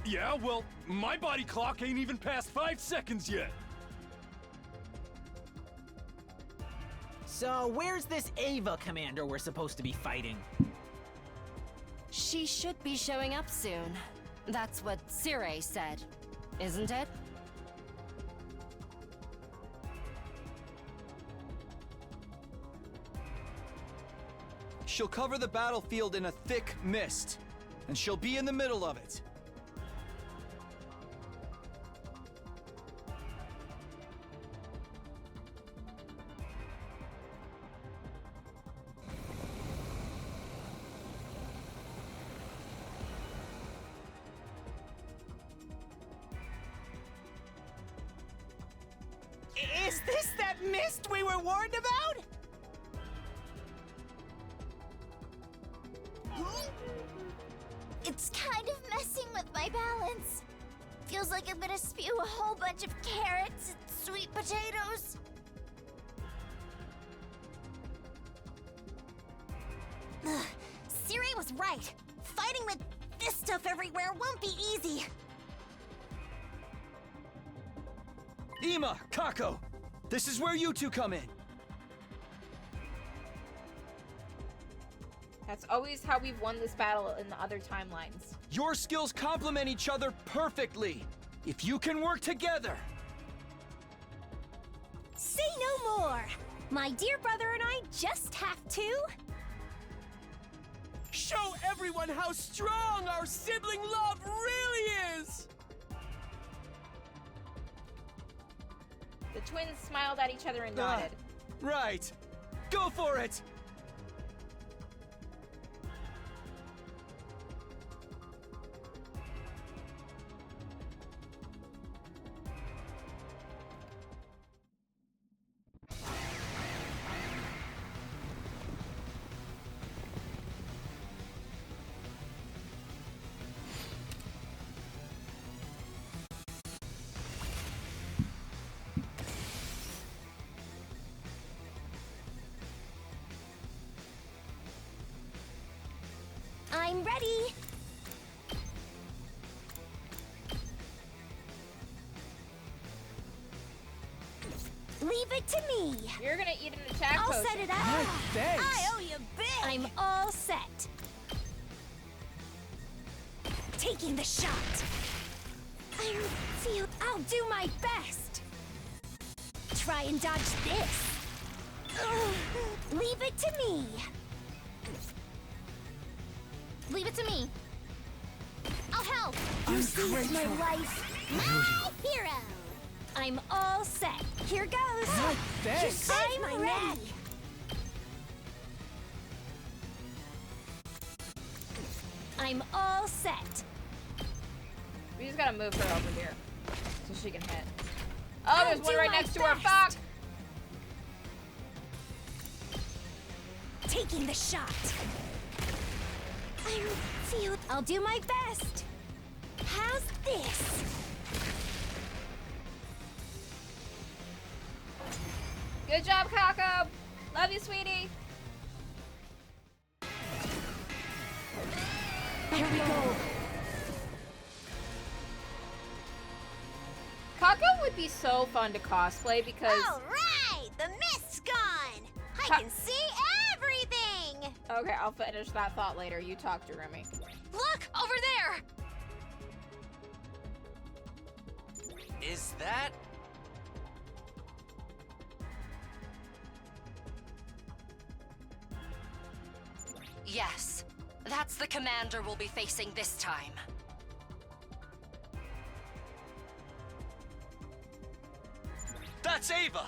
Yeah, well, my body clock ain't even past 5 seconds yet. So, where's this Ava commander we're supposed to be fighting? She should be showing up soon. That's what Sire said, isn't it? She'll cover the battlefield in a thick mist, and she'll be in the middle of it. Is this that mist we were warned about? It's kind of messing with my balance. Feels like I'm gonna spew a whole bunch of carrots and sweet potatoes. Ugh, Siri was right. Fighting with this stuff everywhere won't be easy. Ima, Kako, this is where you two come in. That's always how we've won this battle in the other timelines. Your skills complement each other perfectly. If you can work together. Say no more. My dear brother and I just have to. Show everyone how strong our sibling love really is! The twins smiled at each other and nodded. Right. Go for it! ready. Leave it to me. You're gonna eat an attack I'll potion. set it up. Thanks. I owe you big. I'm all set. Taking the shot. I'll do my best. Try and dodge this. Leave it to me. Leave it to me. I'll help. You saved my life. My hero. I'm all set. Here goes. Thanks. I'm ready. I'm all set. We just gotta move her over here so she can hit. Oh, there's I'll one do right my next to her. best. Fuck! Taking the shot. I'll do my best. How's this? Good job, Kako. Love you, sweetie. Here we go. Kako would be so fun to cosplay because. All right, the mist's gone. I Ha- can see everything. Okay, I'll finish that thought later. You talk to Remy. Look, over there! Is that? Yes, that's the commander we'll be facing this time. That's Ava.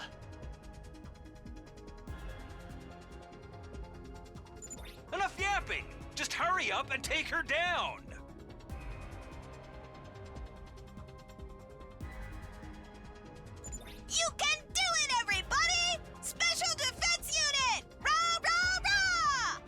Enough yapping! Just hurry up and take her down! You can do it, everybody! Special Defense Unit! Rah, rah, rah!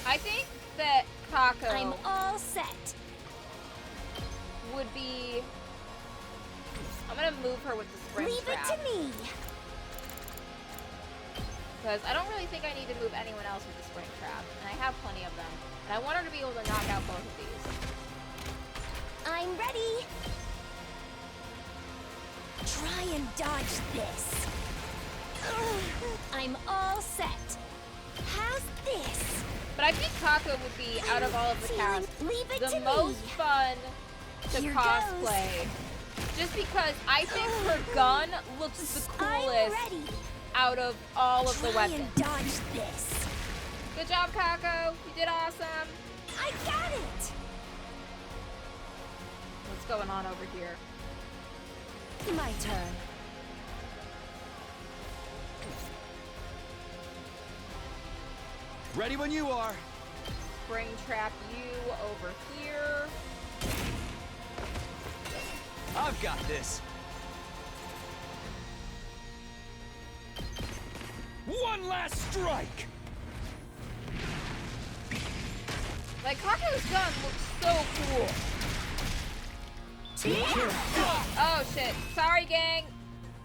I think that Kako I'm all set. would be. I'm gonna move her with the spring Leave trap. it to me. Because I don't really think I need to move anyone else with the spring trap. And I have plenty of them. And I want her to be able to knock out both of these. I'm ready. Try and dodge this. I'm all set. How's this? But I think Kako would be, out of all of the cast, Leave it the to most me. fun to Here cosplay. Just because I think her gun looks the I'm coolest ready. out of all of the Try weapons. and dodge this. Good job, Kako. You did awesome. I got it. What's going on over here? My turn. Ready when you are. Spring trap you over here. I've got this. One last strike! Like, Kako's gun looks so cool. Oh, shit. Sorry, gang.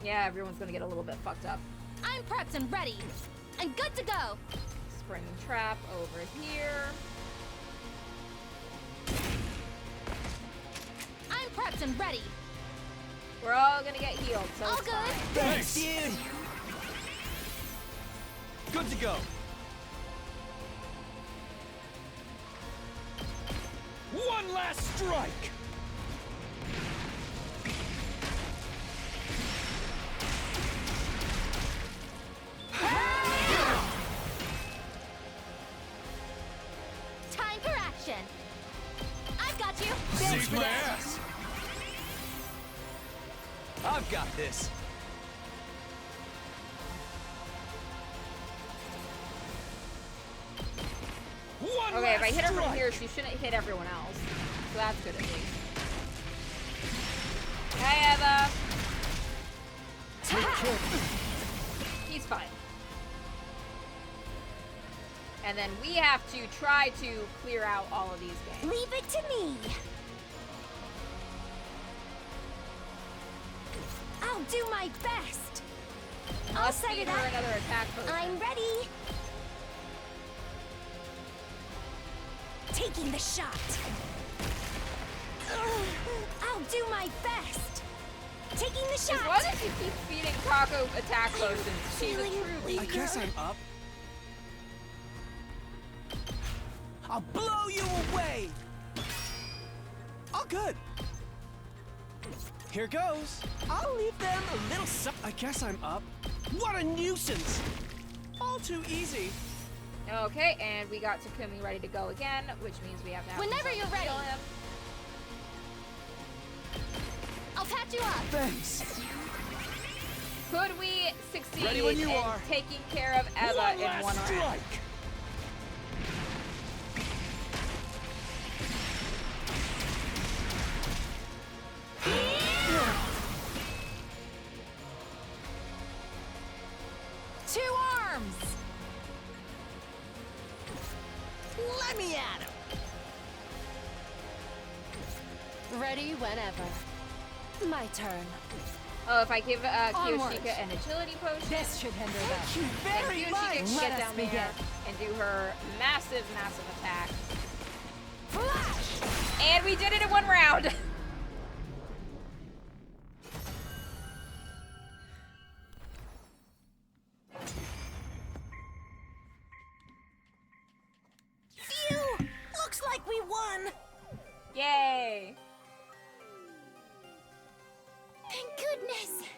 Yeah, everyone's gonna get a little bit fucked up. I'm prepped and ready. I'm good to go. Spring trap over here. I'm prepped and ready. We're all gonna get healed, so All it's good. fine. Thanks, dude. Good to go. One last strike! Time for action. I've got you. Save my ass! I've got this. One Okay, if I last hit her from strike! here, she shouldn't hit everyone else. So that's good at least. Hi, Eva. Take care. He's fine. And then we have to try to clear out all of these gangs. Leave it to me. I'll do my best. I'll Let's set feed it her up. another attack potion. I'm ready. Taking the shot. I'll do my best. Taking the As shot. long as you keep feeding Taco attack potions, she's a feeling true weak. I guess I'm up. I'll blow you away! All good. Here goes. I'll leave them a little I guess I'm up. What a nuisance! All too easy. Okay, and we got Takumi ready to go again, which means we have to have Whenever him you're ready. heal him. I'll patch you up. Thanks. Could we succeed Ready when you in are. taking care of Eva in one round? Two arms! Let me at him. Ready whenever. My turn. Oh, if I give Onwards. Kiyoshika an agility potion, This should hinder them. Thank you then very Kiyoshika much. can Let get us down begin. there and do her massive, massive attack. Flash! And we did it in one round! Phew! Looks like we won. Yay! Thank goodness.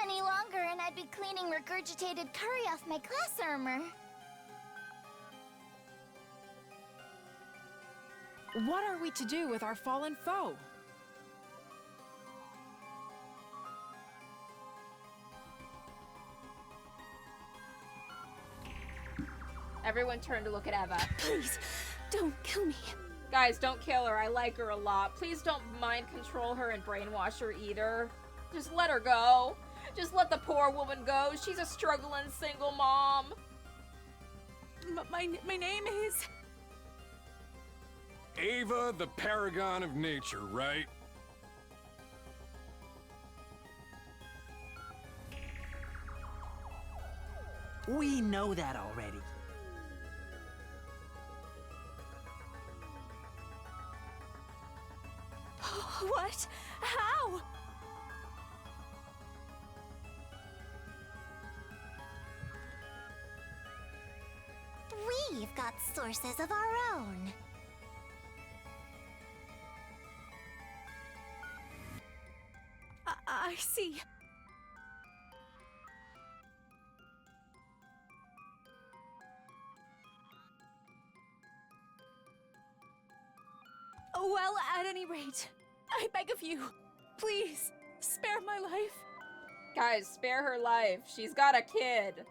Any longer and I'd be cleaning regurgitated curry off my class armor. What are we to do with our fallen foe? Everyone turn to look at Eva. Please, don't kill me. Guys, don't kill her. I like her a lot. Please don't mind control her and brainwash her either. Just let her go. Just let the poor woman go. She's a struggling single mom. My name is... Ava, the paragon of nature, right? We know that already. What? How? We've got sources of our own. I see. Well, at any rate, I beg of you, please, spare my life. Guys, spare her life. She's got a kid.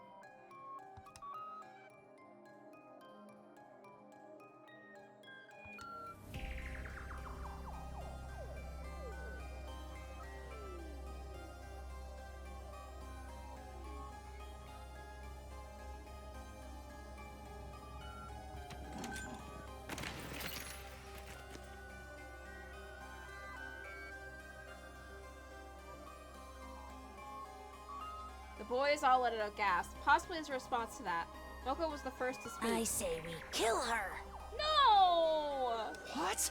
The boys all let out a gasp, possibly as a response to that. Moko was the first to speak. I say we kill her. No! What?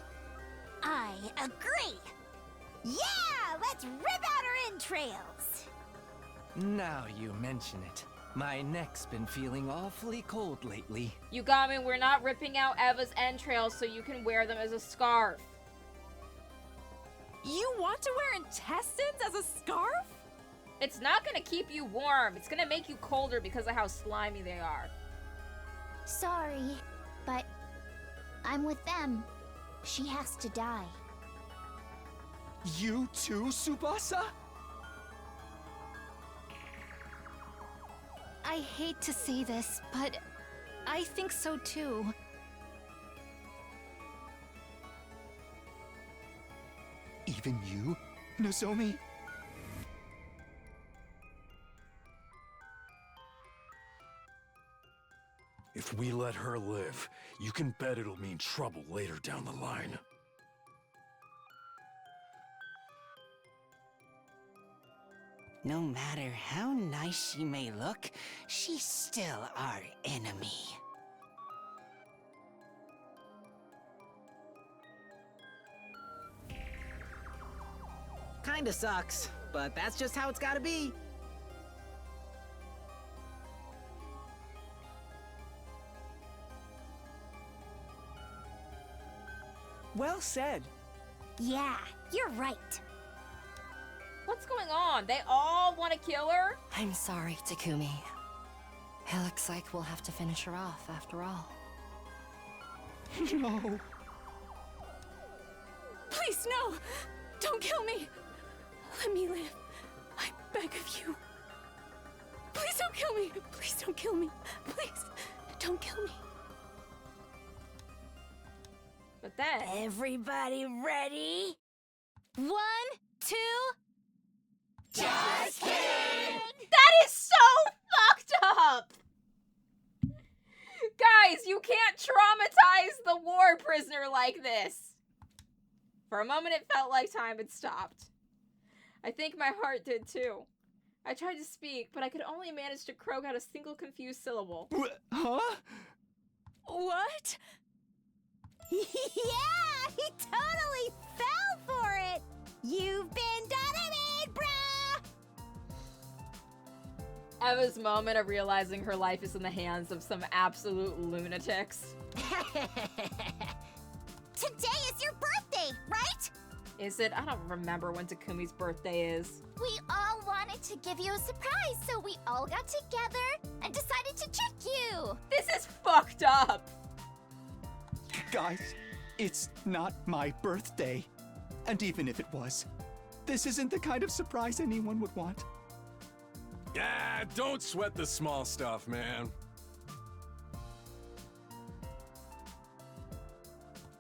I agree. Yeah, let's rip out her entrails. Now you mention it. My neck's been feeling awfully cold lately. Yugami, we're not ripping out Eva's entrails so you can wear them as a scarf. You want to wear intestines as a scarf? It's not gonna keep you warm. It's gonna make you colder because of how slimy they are. Sorry, but I'm with them. She has to die. You too, Tsubasa? I hate to say this, but I think so too. Even you? Nozomi? If we let her live, you can bet it'll mean trouble later down the line. No matter how nice she may look, she's still our enemy. Kinda sucks, but that's just how it's gotta be. Well said. Yeah, you're right. What's going on? They all want to kill her? I'm sorry, Takumi. It looks like we'll have to finish her off after all. No. Please, no! Don't kill me! Let me live. I beg of you. Please don't kill me! Please don't kill me! Please, don't kill me. But then... Everybody ready? 1, 2... Just kidding! That is so fucked up! Guys, you can't traumatize the war prisoner like this. For a moment, it felt like time had stopped. I think my heart did too. I tried to speak, but I could only manage to croak out a single confused syllable. Huh? What? Yeah, he totally fell for it! You've been dynamite, bruh! Eva's moment of realizing her life is in the hands of some absolute lunatics. Today is your birthday, right? Is it? I don't remember when Takumi's birthday is. We all wanted to give you a surprise, so we all got together and decided to trick you! This is fucked up! Guys, it's not my birthday. And even if it was, this isn't the kind of surprise anyone would want. Yeah, don't sweat the small stuff, man.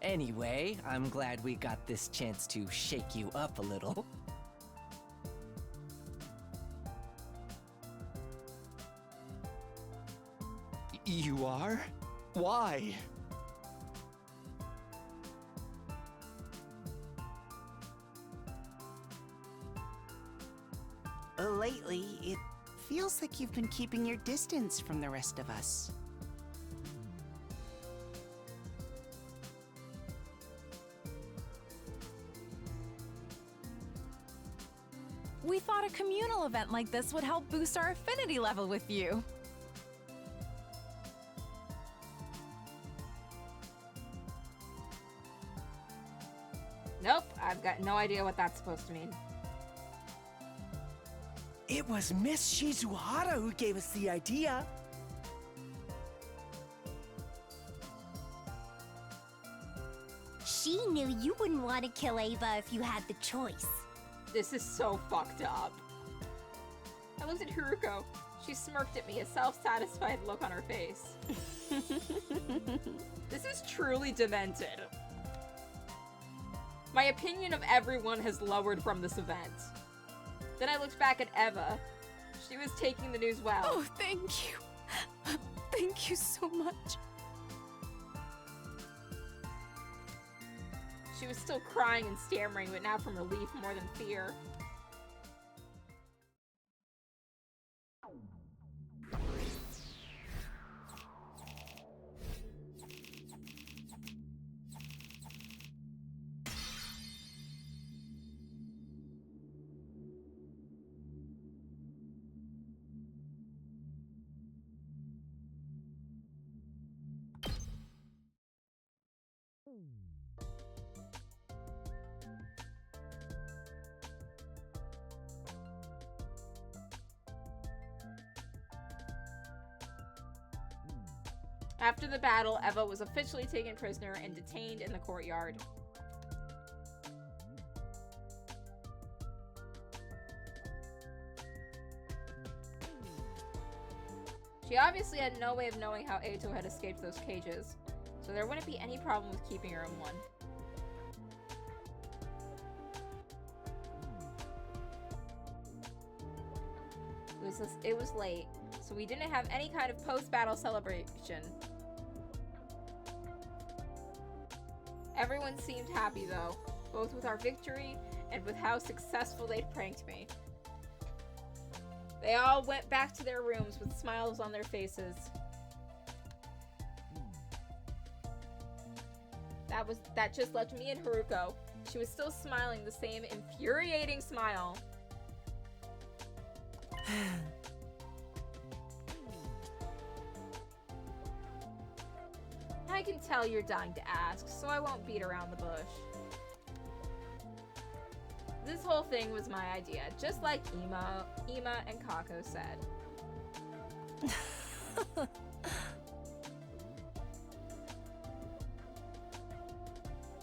Anyway, I'm glad we got this chance to shake you up a little. You are? Why? Lately, it feels like you've been keeping your distance from the rest of us. We thought a communal event like this would help boost our affinity level with you. Nope, I've got no idea what that's supposed to mean. It was Miss Shizuhara who gave us the idea. She knew you wouldn't want to kill Ava if you had the choice. This is so fucked up. I looked at Haruko. She smirked at me, a self-satisfied look on her face. This is truly demented. My opinion of everyone has lowered from this event. Then I looked back at Eva. She was taking the news well. Oh, thank you. Thank you so much. She was still crying and stammering, but now from relief more than fear. After the battle, Eva was officially taken prisoner and detained in the courtyard. She obviously had no way of knowing how Eito had escaped those cages, so there wouldn't be any problem with keeping her in one. It was late, so we didn't have any kind of post-battle celebration. Everyone seemed happy though, both with our victory and with how successful they'd pranked me. They all went back to their rooms with smiles on their faces. That just left me and Haruko. She was still smiling the same infuriating smile. I can tell you're dying to ask, so I won't beat around the bush. This whole thing was my idea, just like Ima and Kako said.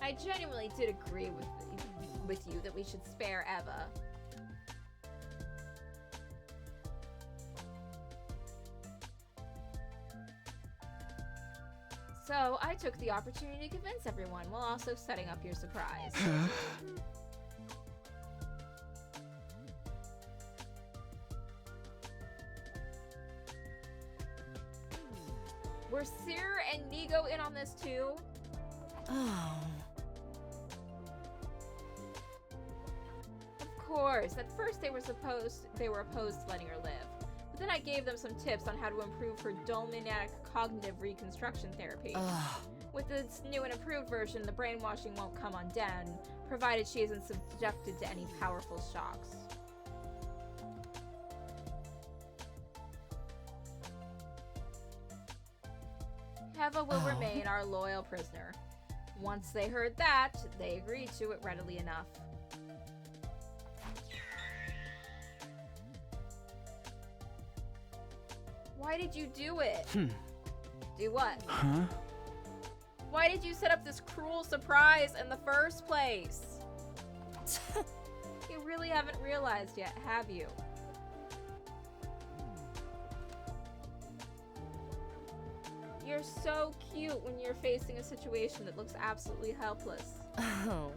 I genuinely did agree with you that we should spare Eva. So I took the opportunity to convince everyone while also setting up your surprise. Were Seer and Nigo in on this too? Oh. Of course. At first they were opposed to letting her live. But then I gave them some tips on how to improve her dolmaniac cognitive reconstruction therapy. With this new and improved version, the brainwashing won't come undone, provided she isn't subjected to any powerful shocks. Eva will remain our loyal prisoner. Once they heard that, they agreed to it readily enough. Why did you do it? Do what? Huh? Why did you set up this cruel surprise in the first place? You really haven't realized yet, have you? You're so cute when you're facing a situation that looks absolutely helpless. Oh.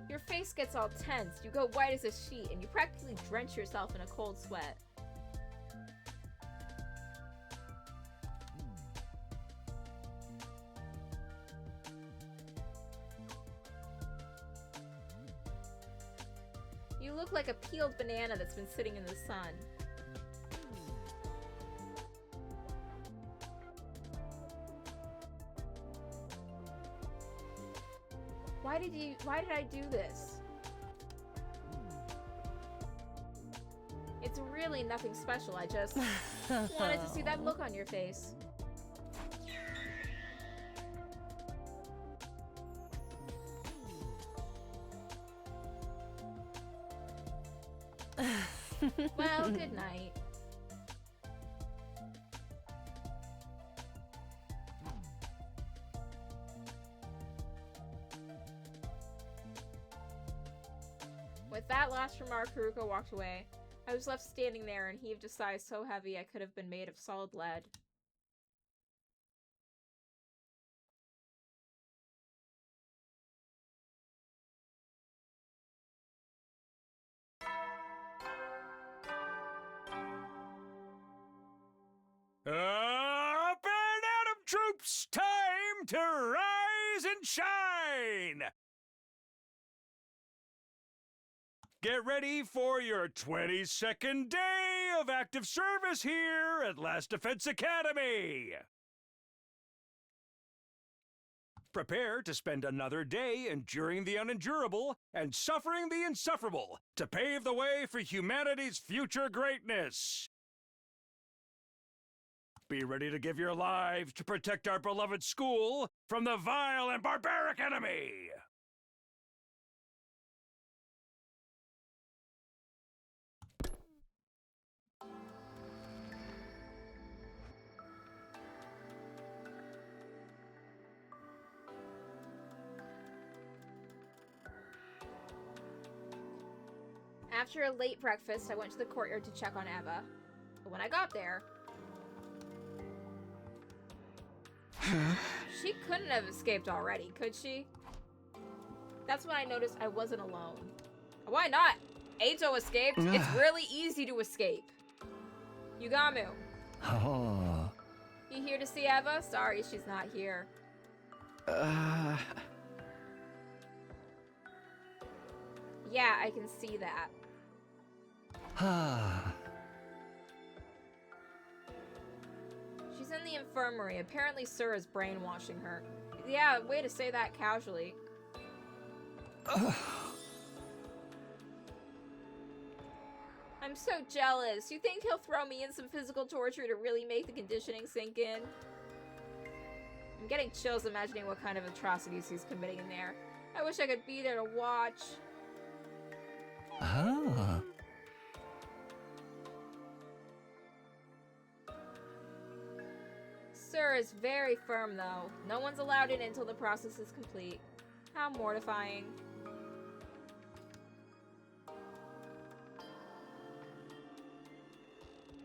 Your face gets all tense, you go white as a sheet, and you practically drench yourself in a cold sweat. You look like a peeled banana that's been sitting in the sun. Why did I do this? It's really nothing special, I just wanted to see that look on your face. Well, good night. With that last remark, Haruko walked away. I was left standing there and heaved a sigh so heavy I could have been made of solid lead. Up and Atom troops, time to rise and shine! Get ready for your 22nd day of active service here at Last Defense Academy! Prepare to spend another day enduring the unendurable and suffering the insufferable to pave the way for humanity's future greatness. Be ready to give your lives to protect our beloved school from the vile and barbaric enemy! After a late breakfast, I went to the courtyard to check on Eva. But when I got there, she couldn't have escaped already, could she? That's when I noticed I wasn't alone. Why not? Ato escaped. It's really easy to escape. Yugamu. Oh. You here to see Eva? Sorry, she's not here. Yeah, I can see that. She's in the infirmary. Apparently Sir is brainwashing her. Yeah, way to say that casually. I'm so jealous. You think he'll throw me in some physical torture to really make the conditioning sink in? I'm getting chills imagining what kind of atrocities he's committing in there. I wish I could be there to watch. Oh. Sir is very firm, though. No one's allowed in until the process is complete. How mortifying.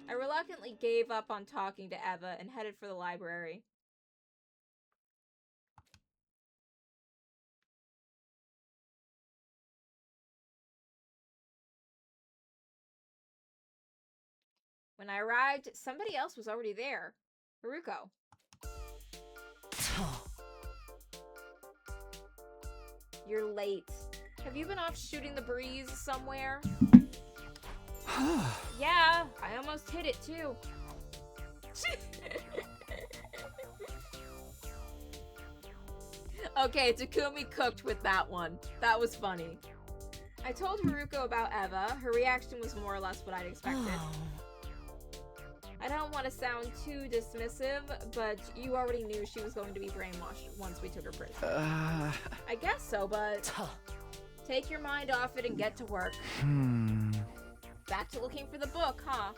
I reluctantly gave up on talking to Eva and headed for the library. When I arrived, somebody else was already there. Haruko. You're late. Have you been off shooting the breeze somewhere? Yeah, I almost hit it too. Okay, Takumi cooked with that one. That was funny. I told Haruko about Eva. Her reaction was more or less what I'd expected. I don't want to sound too dismissive, but you already knew she was going to be brainwashed once we took her prisoner. I guess so, but take your mind off it and get to work. Back to looking for the book, huh?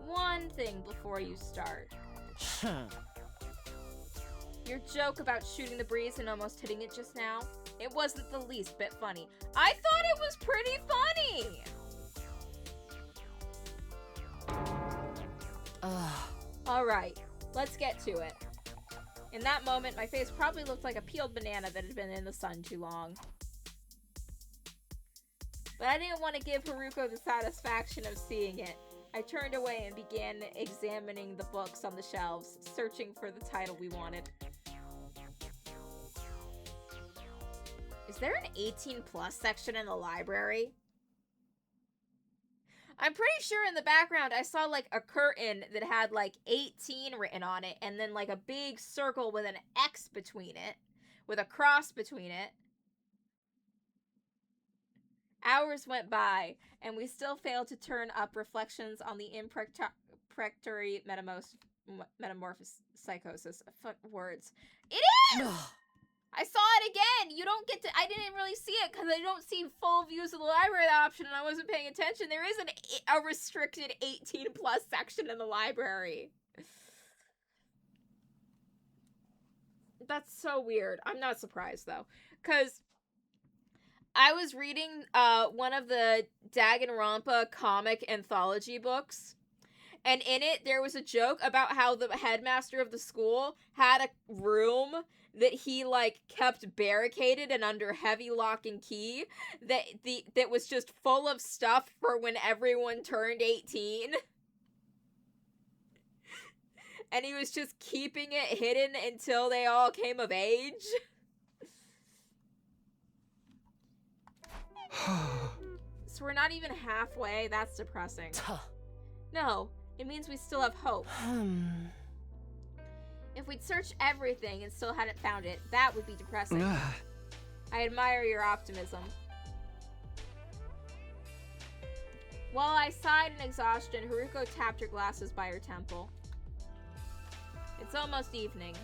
One thing before you start. Your joke about shooting the breeze and almost hitting it just now, it wasn't the least bit funny. I thought it was pretty funny! Alright, let's get to it. In that moment, my face probably looked like a peeled banana that had been in the sun too long. But I didn't want to give Haruko the satisfaction of seeing it. I turned away and began examining the books on the shelves, searching for the title we wanted. Is there an 18+ section in the library? I'm pretty sure in the background I saw like a curtain that had like 18 written on it and then like a big circle with an X between it, with a cross between it. Hours went by and we still failed to turn up reflections on the impractory metamorphosis psychosis. Fuck words. It is! I saw it again! You don't get to- I didn't really see it because I don't see full views of the library option and I wasn't paying attention. There is a restricted 18+ section in the library. That's so weird. I'm not surprised though. Because I was reading one of the Danganronpa comic anthology books. And in it, there was a joke about how the headmaster of the school had a room that he, like, kept barricaded and under heavy lock and key that was just full of stuff for when everyone turned 18. And he was just keeping it hidden until they all came of age. So we're not even halfway? That's depressing. No. It means we still have hope. If we'd searched everything and still hadn't found it, that would be depressing. I admire your optimism. While I sighed in exhaustion, Haruko tapped her glasses by her temple. It's almost evening.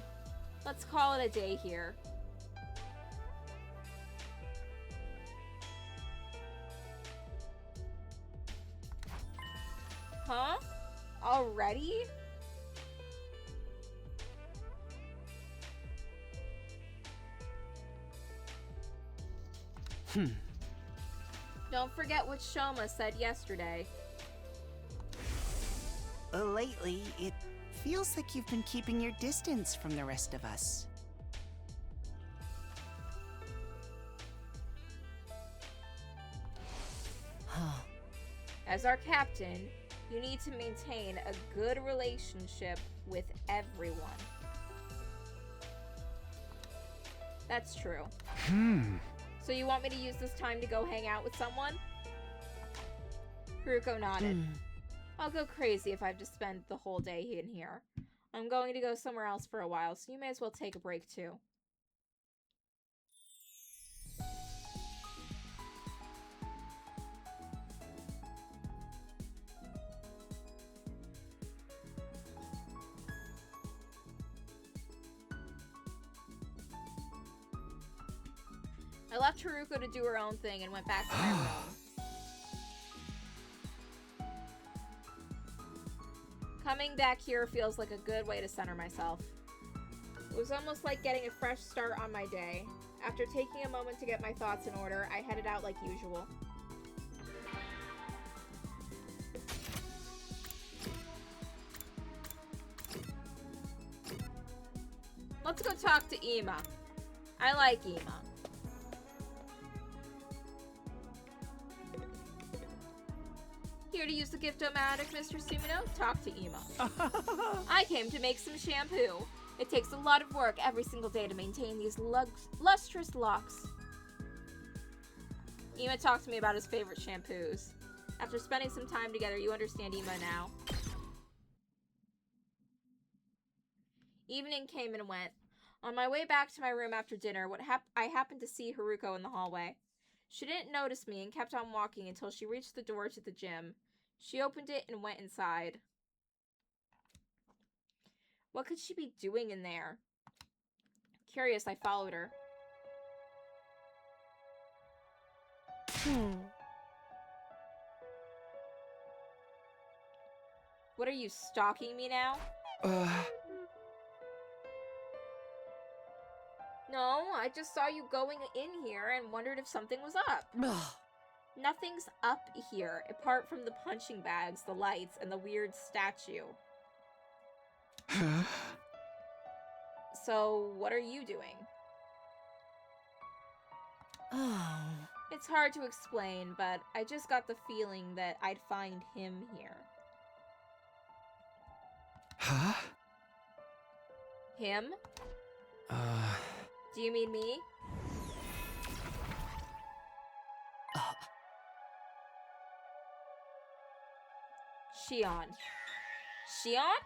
Let's call it a day here. Huh? Already? Don't forget what Shoma said yesterday. Lately, it feels like you've been keeping your distance from the rest of us. As our captain, you need to maintain a good relationship with everyone. That's true. So you want me to use this time to go hang out with someone? Haruko nodded. I'll go crazy if I have to spend the whole day in here. I'm going to go somewhere else for a while, so you may as well take a break too. I left Haruko to do her own thing and went back to my room. Coming back here feels like a good way to center myself. It was almost like getting a fresh start on my day. After taking a moment to get my thoughts in order, I headed out like usual. Let's go talk to Ima. I like Ima. Here to use the gift-o-matic, Mr. Sumino? Talk to Ima. I came to make some shampoo. It takes a lot of work every single day to maintain these lustrous locks. Ima talked to me about his favorite shampoos. After spending some time together, you understand Ima now. Evening came and went. On my way back to my room after dinner, I happened to see Haruko in the hallway. She didn't notice me and kept on walking until she reached the door to the gym. She opened it and went inside. What could she be doing in there? Curious, I followed her. What, are you stalking me now? No, I just saw you going in here and wondered if something was up. Nothing's up here, apart from the punching bags, the lights, and the weird statue. So, what are you doing? It's hard to explain, but I just got the feeling that I'd find him here. Him? Do you mean me? Shion. Shion?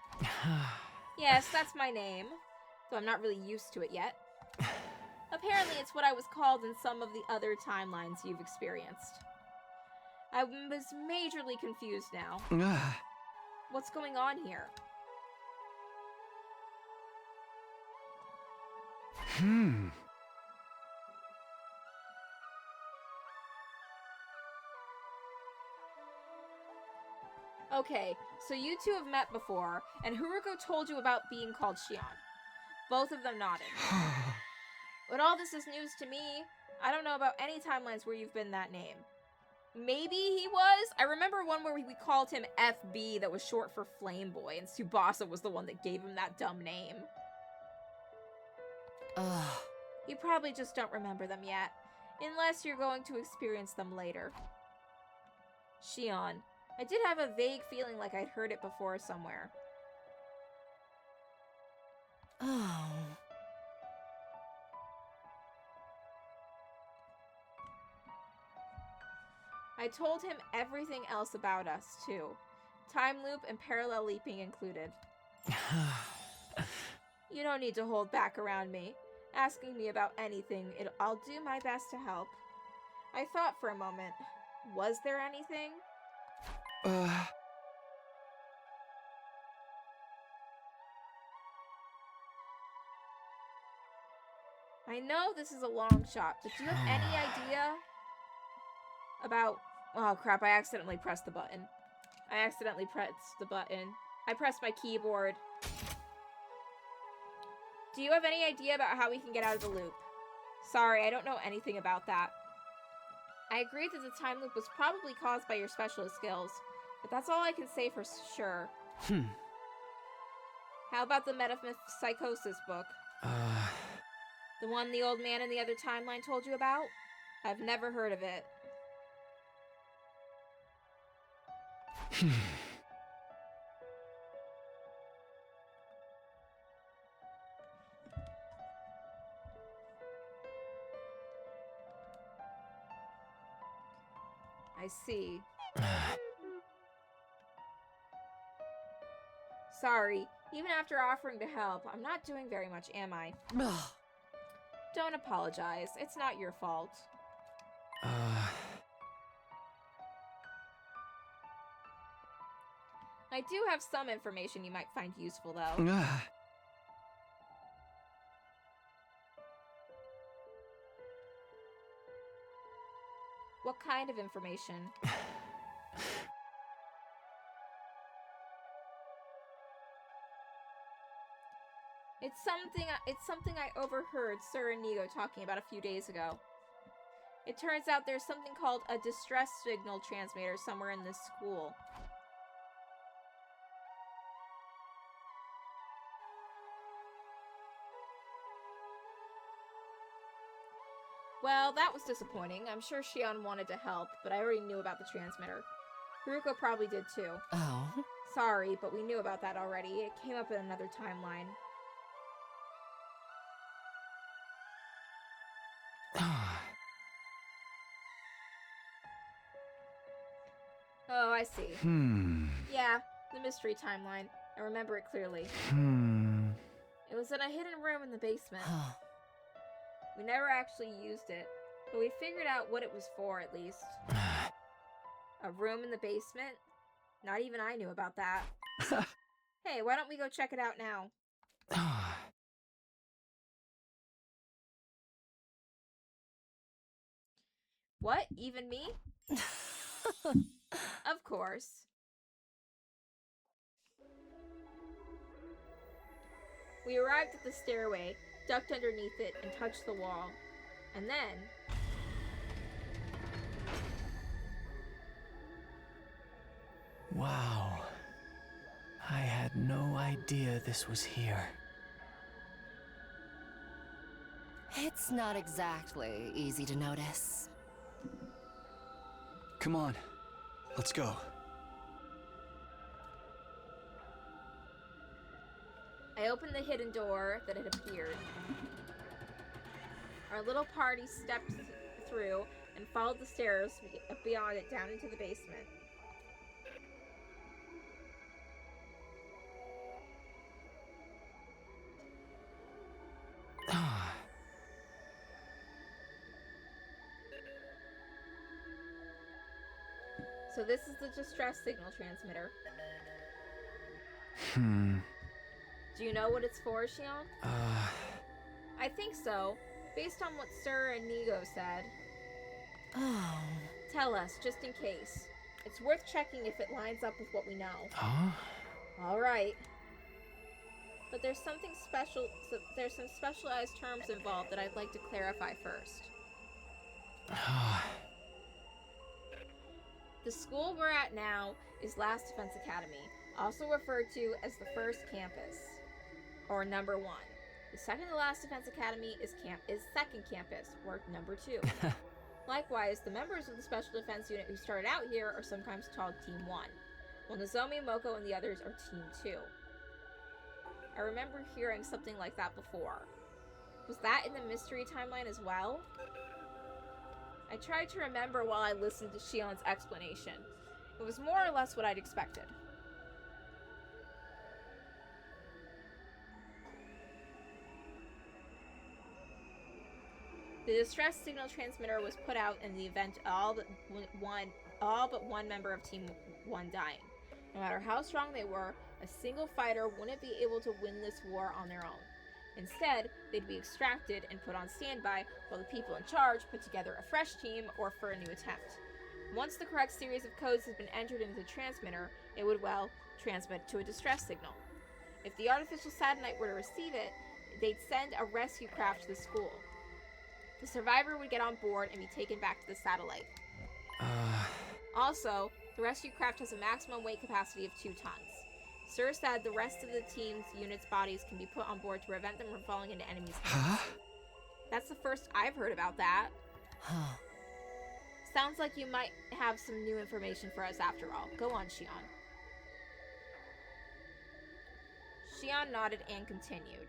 Yes, that's my name. Though I'm not really used to it yet. Apparently it's what I was called in some of the other timelines you've experienced. I was majorly confused now. What's going on here? Okay, so you two have met before, and Haruko told you about being called Shion. Both of them nodded. But all this is news to me. I don't know about any timelines where you've been that name. Maybe he was? I remember one where we called him FB that was short for Flame Boy, and Tsubasa was the one that gave him that dumb name. You probably just don't remember them yet, unless you're going to experience them later. Shion. I did have a vague feeling like I'd heard it before somewhere. I told him everything else about us, too. Time loop and parallel leaping included. You don't need to hold back around me. Asking me about anything, I'll do my best to help. I thought for a moment. Was there anything? I know this is a long shot, but do you have any idea about... Oh crap, I accidentally pressed the button. I pressed my keyboard. Do you have any idea about how we can get out of the loop? Sorry, I don't know anything about that. I agree that the time loop was probably caused by your specialist skills, but that's all I can say for sure. How about the Metapsychosis book? The one the old man in the other timeline told you about? I've never heard of it. I see. Sorry, even after offering to help, I'm not doing very much, am I? Don't apologize. It's not your fault. I do have some information you might find useful, though. What kind of information? It's something I overheard Sir Inigo talking about a few days ago. It turns out there's something called a distress signal transmitter somewhere in this school. Well, that was disappointing. I'm sure Shion wanted to help, but I already knew about the transmitter. Haruko probably did too. Oh? Sorry, but we knew about that already. It came up in another timeline. Oh, I see. Yeah, the mystery timeline. I remember it clearly. It was in a hidden room in the basement. We never actually used it, but we figured out what it was for, at least. A room in the basement? Not even I knew about that. Hey, why don't we go check it out now? What? Even me? Of course. We arrived at the stairway, ducked underneath it, and touched the wall. And then... Wow. I had no idea this was here. It's not exactly easy to notice. Come on, let's go. I opened the hidden door that had appeared. Our little party stepped through and followed the stairs beyond it down into the basement. So this is the distress signal transmitter. Do you know what it's for, Shion? I think so, based on what Sir Inigo said. Oh. Tell us, just in case. It's worth checking if it lines up with what we know. Alright. But there's something special, there's some specialized terms involved that I'd like to clarify first. The school we're at now is Last Defense Academy, also referred to as the first campus, or number 1. The second to last Defense Academy is second campus, or number 2. Likewise, the members of the Special Defense Unit who started out here are sometimes called Team 1, while Nozomi, Moko, and the others are Team 2. I remember hearing something like that before. Was that in the mystery timeline as well? I tried to remember while I listened to Shion's explanation. It was more or less what I'd expected. The distress signal transmitter was put out in the event all but one member of Team 1 dying. No matter how strong they were, a single fighter wouldn't be able to win this war on their own. Instead, they'd be extracted and put on standby while the people in charge put together a fresh team or for a new attempt. Once the correct series of codes had been entered into the transmitter, it would, well, transmit to a distress signal. If the artificial satellite were to receive it, they'd send a rescue craft to the school. The survivor would get on board and be taken back to the satellite. Also, the rescue craft has a maximum weight capacity of 2 tons. Sir said the rest of the team's unit's bodies can be put on board to prevent them from falling into enemies' hands. That's the first I've heard about that. Sounds like you might have some new information for us after all. Go on, Xion. Xion nodded and continued.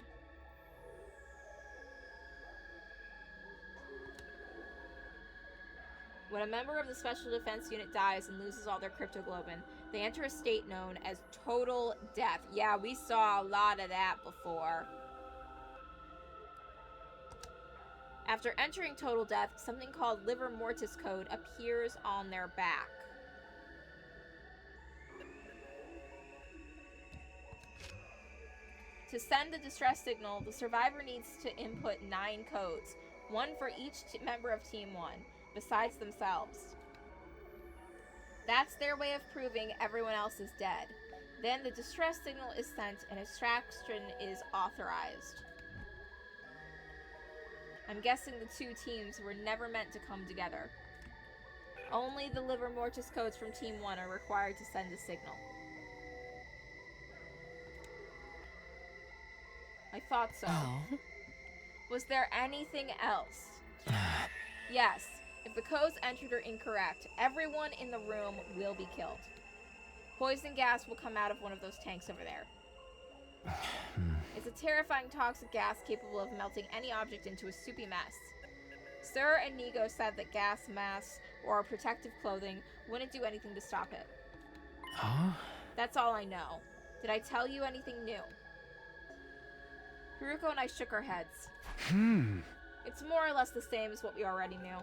When a member of the Special Defense Unit dies and loses all their cryptoglobin, they enter a state known as total death. Yeah, we saw a lot of that before. After entering total death, something called Liver Mortis code appears on their back. To send the distress signal, the survivor needs to input 9 codes, one for each member of Team 1, besides themselves. That's their way of proving everyone else is dead. Then the distress signal is sent and extraction is authorized. I'm guessing the two teams were never meant to come together. Only the Liver Mortis codes from Team 1 are required to send a signal. I thought so. Oh. Was there anything else? Yes. If the codes entered are incorrect, everyone in the room will be killed. Poison gas will come out of one of those tanks over there. It's a terrifying toxic gas capable of melting any object into a soupy mess. Sir and Nigo said that gas masks or protective clothing wouldn't do anything to stop it. Huh? That's all I know. Did I tell you anything new? Haruko and I shook our heads. It's more or less the same as what we already knew.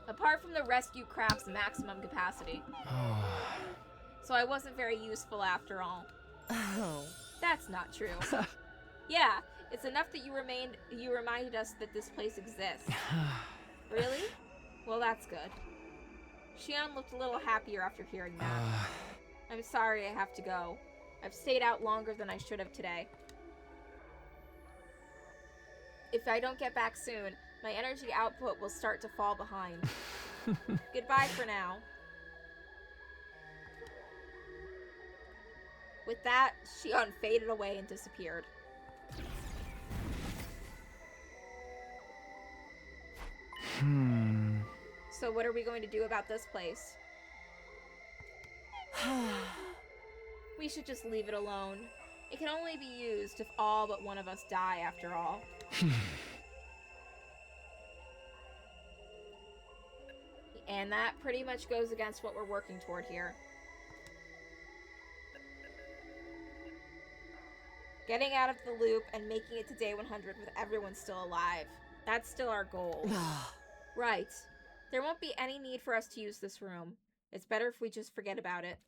Apart from the rescue craft's maximum capacity. So I wasn't very useful after all. Oh. That's not true. Yeah, it's enough that you reminded us that this place exists. Really? Well, that's good. Xion looked a little happier after hearing that. I'm sorry I have to go. I've stayed out longer than I should have today. If I don't get back soon, my energy output will start to fall behind. Goodbye for now. With that, Xion faded away and disappeared. So what are we going to do about this place? We should just leave it alone. It can only be used if all but one of us die, after all. And that pretty much goes against what we're working toward here. Getting out of the loop and making it to day 100 with everyone still alive. That's still our goal. Right. There won't be any need for us to use this room. It's better if we just forget about it.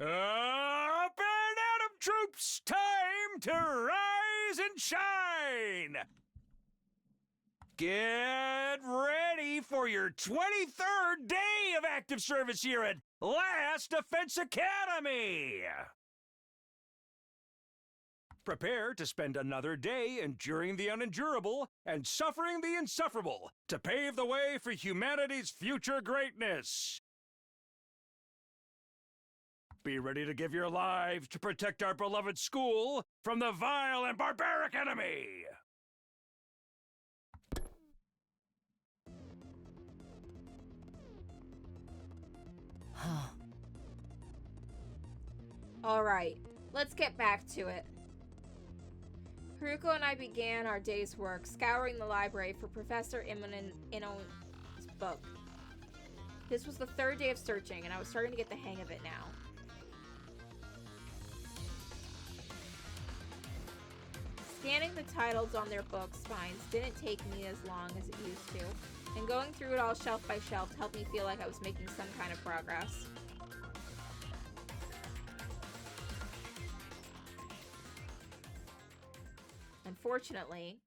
Up and Atom troops, time to rise and shine! Get ready for your 23rd day of active service here at Last Defense Academy! Prepare to spend another day enduring the unendurable and suffering the insufferable to pave the way for humanity's future greatness. Be ready to give your lives to protect our beloved school from the vile and barbaric enemy! Alright, let's get back to it. Haruko and I began our day's work scouring the library for Professor Ino's book. This was the 3rd day of searching, and I was starting to get the hang of it now. Scanning the titles on their book spines didn't take me as long as it used to, and going through it all shelf by shelf helped me feel like I was making some kind of progress. Unfortunately,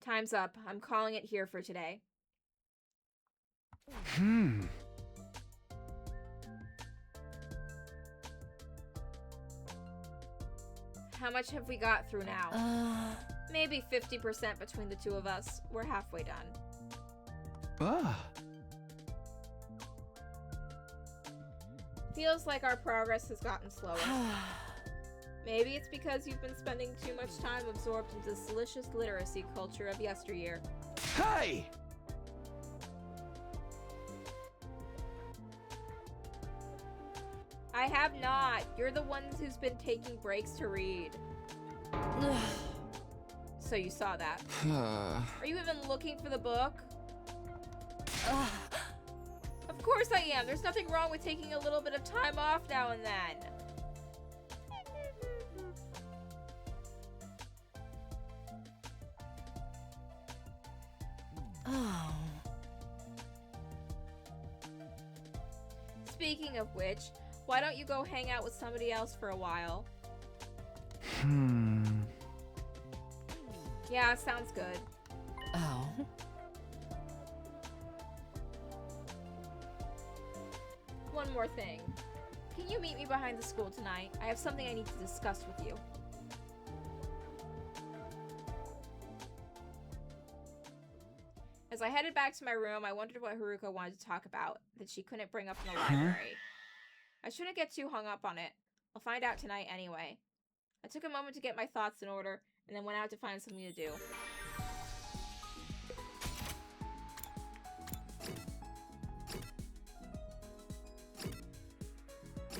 time's up. I'm calling it here for today. How much have we got through now? Maybe 50% between the two of us. We're halfway done. Feels like our progress has gotten slower. Maybe it's because you've been spending too much time absorbed into the salacious literacy culture of yesteryear. Hey! I have not. You're the one who's been taking breaks to read. So you saw that. Are you even looking for the book? Of course I am. There's nothing wrong with taking a little bit of time off now and then. Speaking of which, why don't you go hang out with somebody else for a while? Yeah, sounds good. Oh. One more thing. Can you meet me behind the school tonight? I have something I need to discuss with you. As I headed back to my room, I wondered what Haruka wanted to talk about that she couldn't bring up in the library. I shouldn't get too hung up on it. I'll find out tonight anyway. I took a moment to get my thoughts in order, and then went out to find something to do.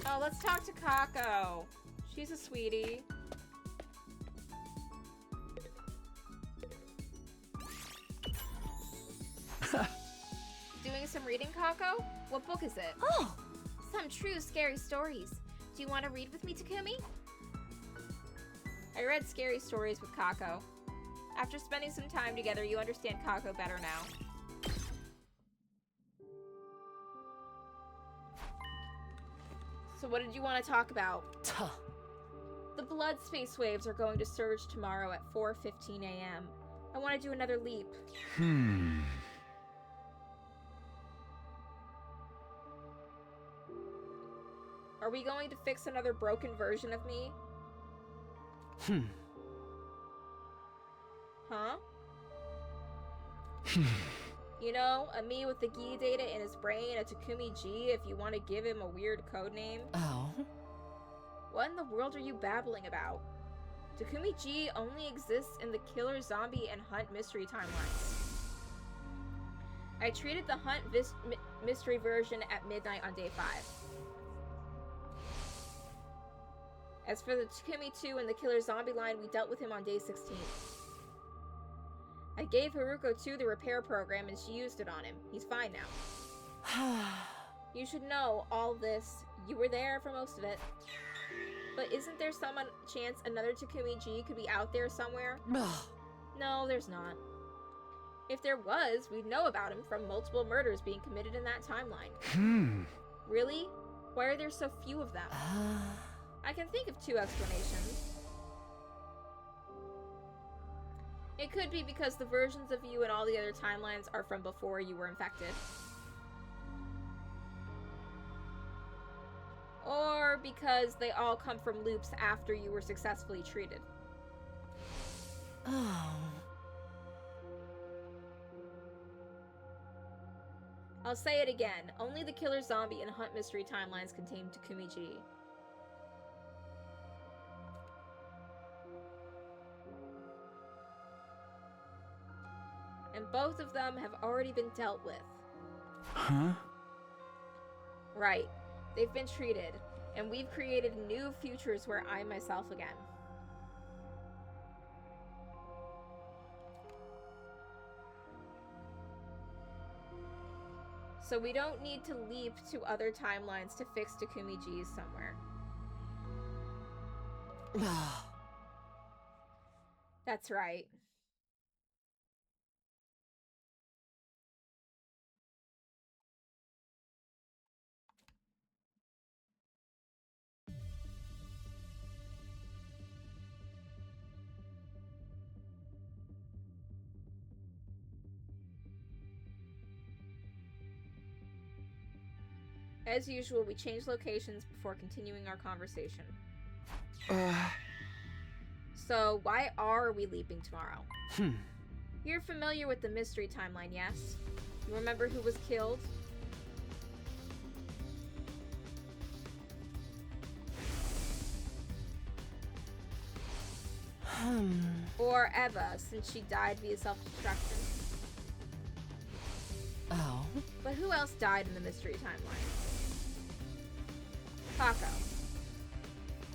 Oh, let's talk to Kako. She's a sweetie. Doing some reading, Kako? What book is it? Oh! Some true scary stories. Do you want to read with me, Takumi? I read scary stories with Kako. After spending some time together, you understand Kako better now. So what did you want to talk about? The blood space waves are going to surge tomorrow at 4:15 a.m. I want to do another leap. Are we going to fix another broken version of me? Huh? You know, a me with the Gi data in his brain, a Takumi G if you want to give him a weird codename. Oh. What in the world are you babbling about? Takumi G only exists in the Killer Zombie and Hunt mystery timelines. I treated the Hunt mystery version at midnight on day 5. As for the Takumi 2 and the Killer Zombie line, we dealt with him on day 16. I gave Haruko 2 the repair program and she used it on him. He's fine now. You should know all this. You were there for most of it. But isn't there some chance another Takumi G could be out there somewhere? No, there's not. If there was, we'd know about him from multiple murders being committed in that timeline. Really? Why are there so few of them? I can think of 2 explanations. It could be because the versions of you in all the other timelines are from before you were infected. Or because they all come from loops after you were successfully treated. Oh. I'll say it again. Only the Killer Zombie and Hunt mystery timelines contain Takumi G. And both of them have already been dealt with. Huh? Right. They've been treated, and we've created new futures where I'm myself again. So we don't need to leap to other timelines to fix Takumi G's somewhere. That's right. As usual, we change locations before continuing our conversation. So why are we leaping tomorrow? You're familiar with the mystery timeline, yes? You remember who was killed? Or Eva, since she died via self-destruction. Oh. But who else died in the mystery timeline? Kako,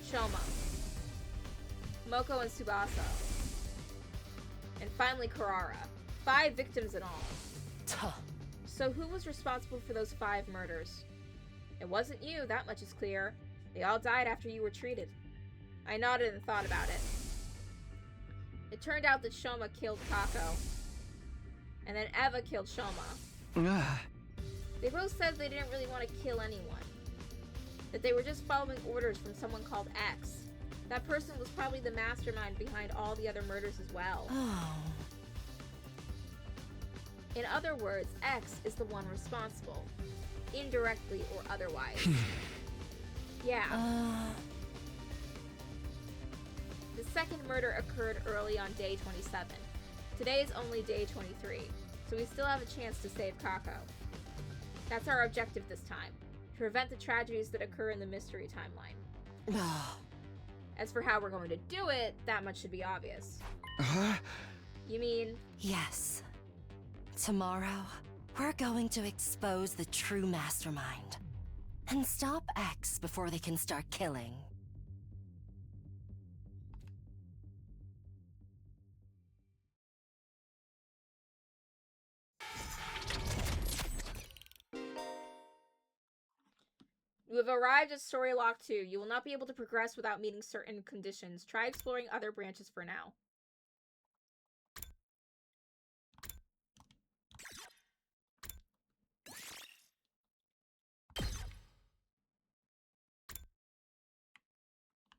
Shoma, Moko and Tsubasa, and finally Karara. 5 victims in all. Tuh. So who was responsible for those 5 murders? It wasn't you, that much is clear. They all died after you were treated. I nodded and thought about it. It turned out that Shoma killed Kako, and then Eva killed Shoma. They both said they didn't really want to kill anyone. That they were just following orders from someone called X. That person was probably the mastermind behind all the other murders as well. Oh. In other words, X is the one responsible. Indirectly or otherwise. Yeah. The second murder occurred early on day 27. Today is only day 23, so we still have a chance to save Kako. That's our objective this time. To prevent the tragedies that occur in the mystery timeline. As for how we're going to do it, that much should be obvious. You mean? Yes. Tomorrow, we're going to expose the true mastermind. And stop X before they can start killing. You have arrived at Story Lock 2. You will not be able to progress without meeting certain conditions. Try exploring other branches for now.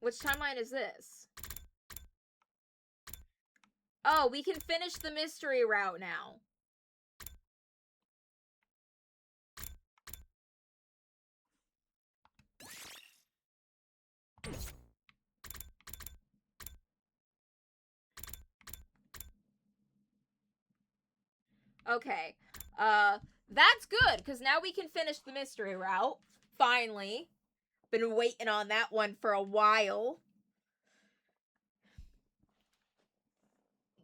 Which timeline is this? Oh, we can finish the mystery route now. Okay. That's good, because now we can finish the mystery route. Finally. Been waiting on that one for a while.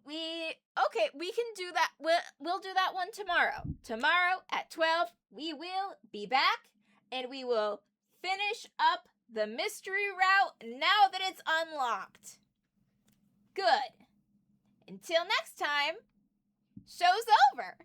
We can do that. We'll do that one tomorrow. Tomorrow at 12, we will be back, and we will finish up the mystery route now that it's unlocked. Good. Until next time, show's over.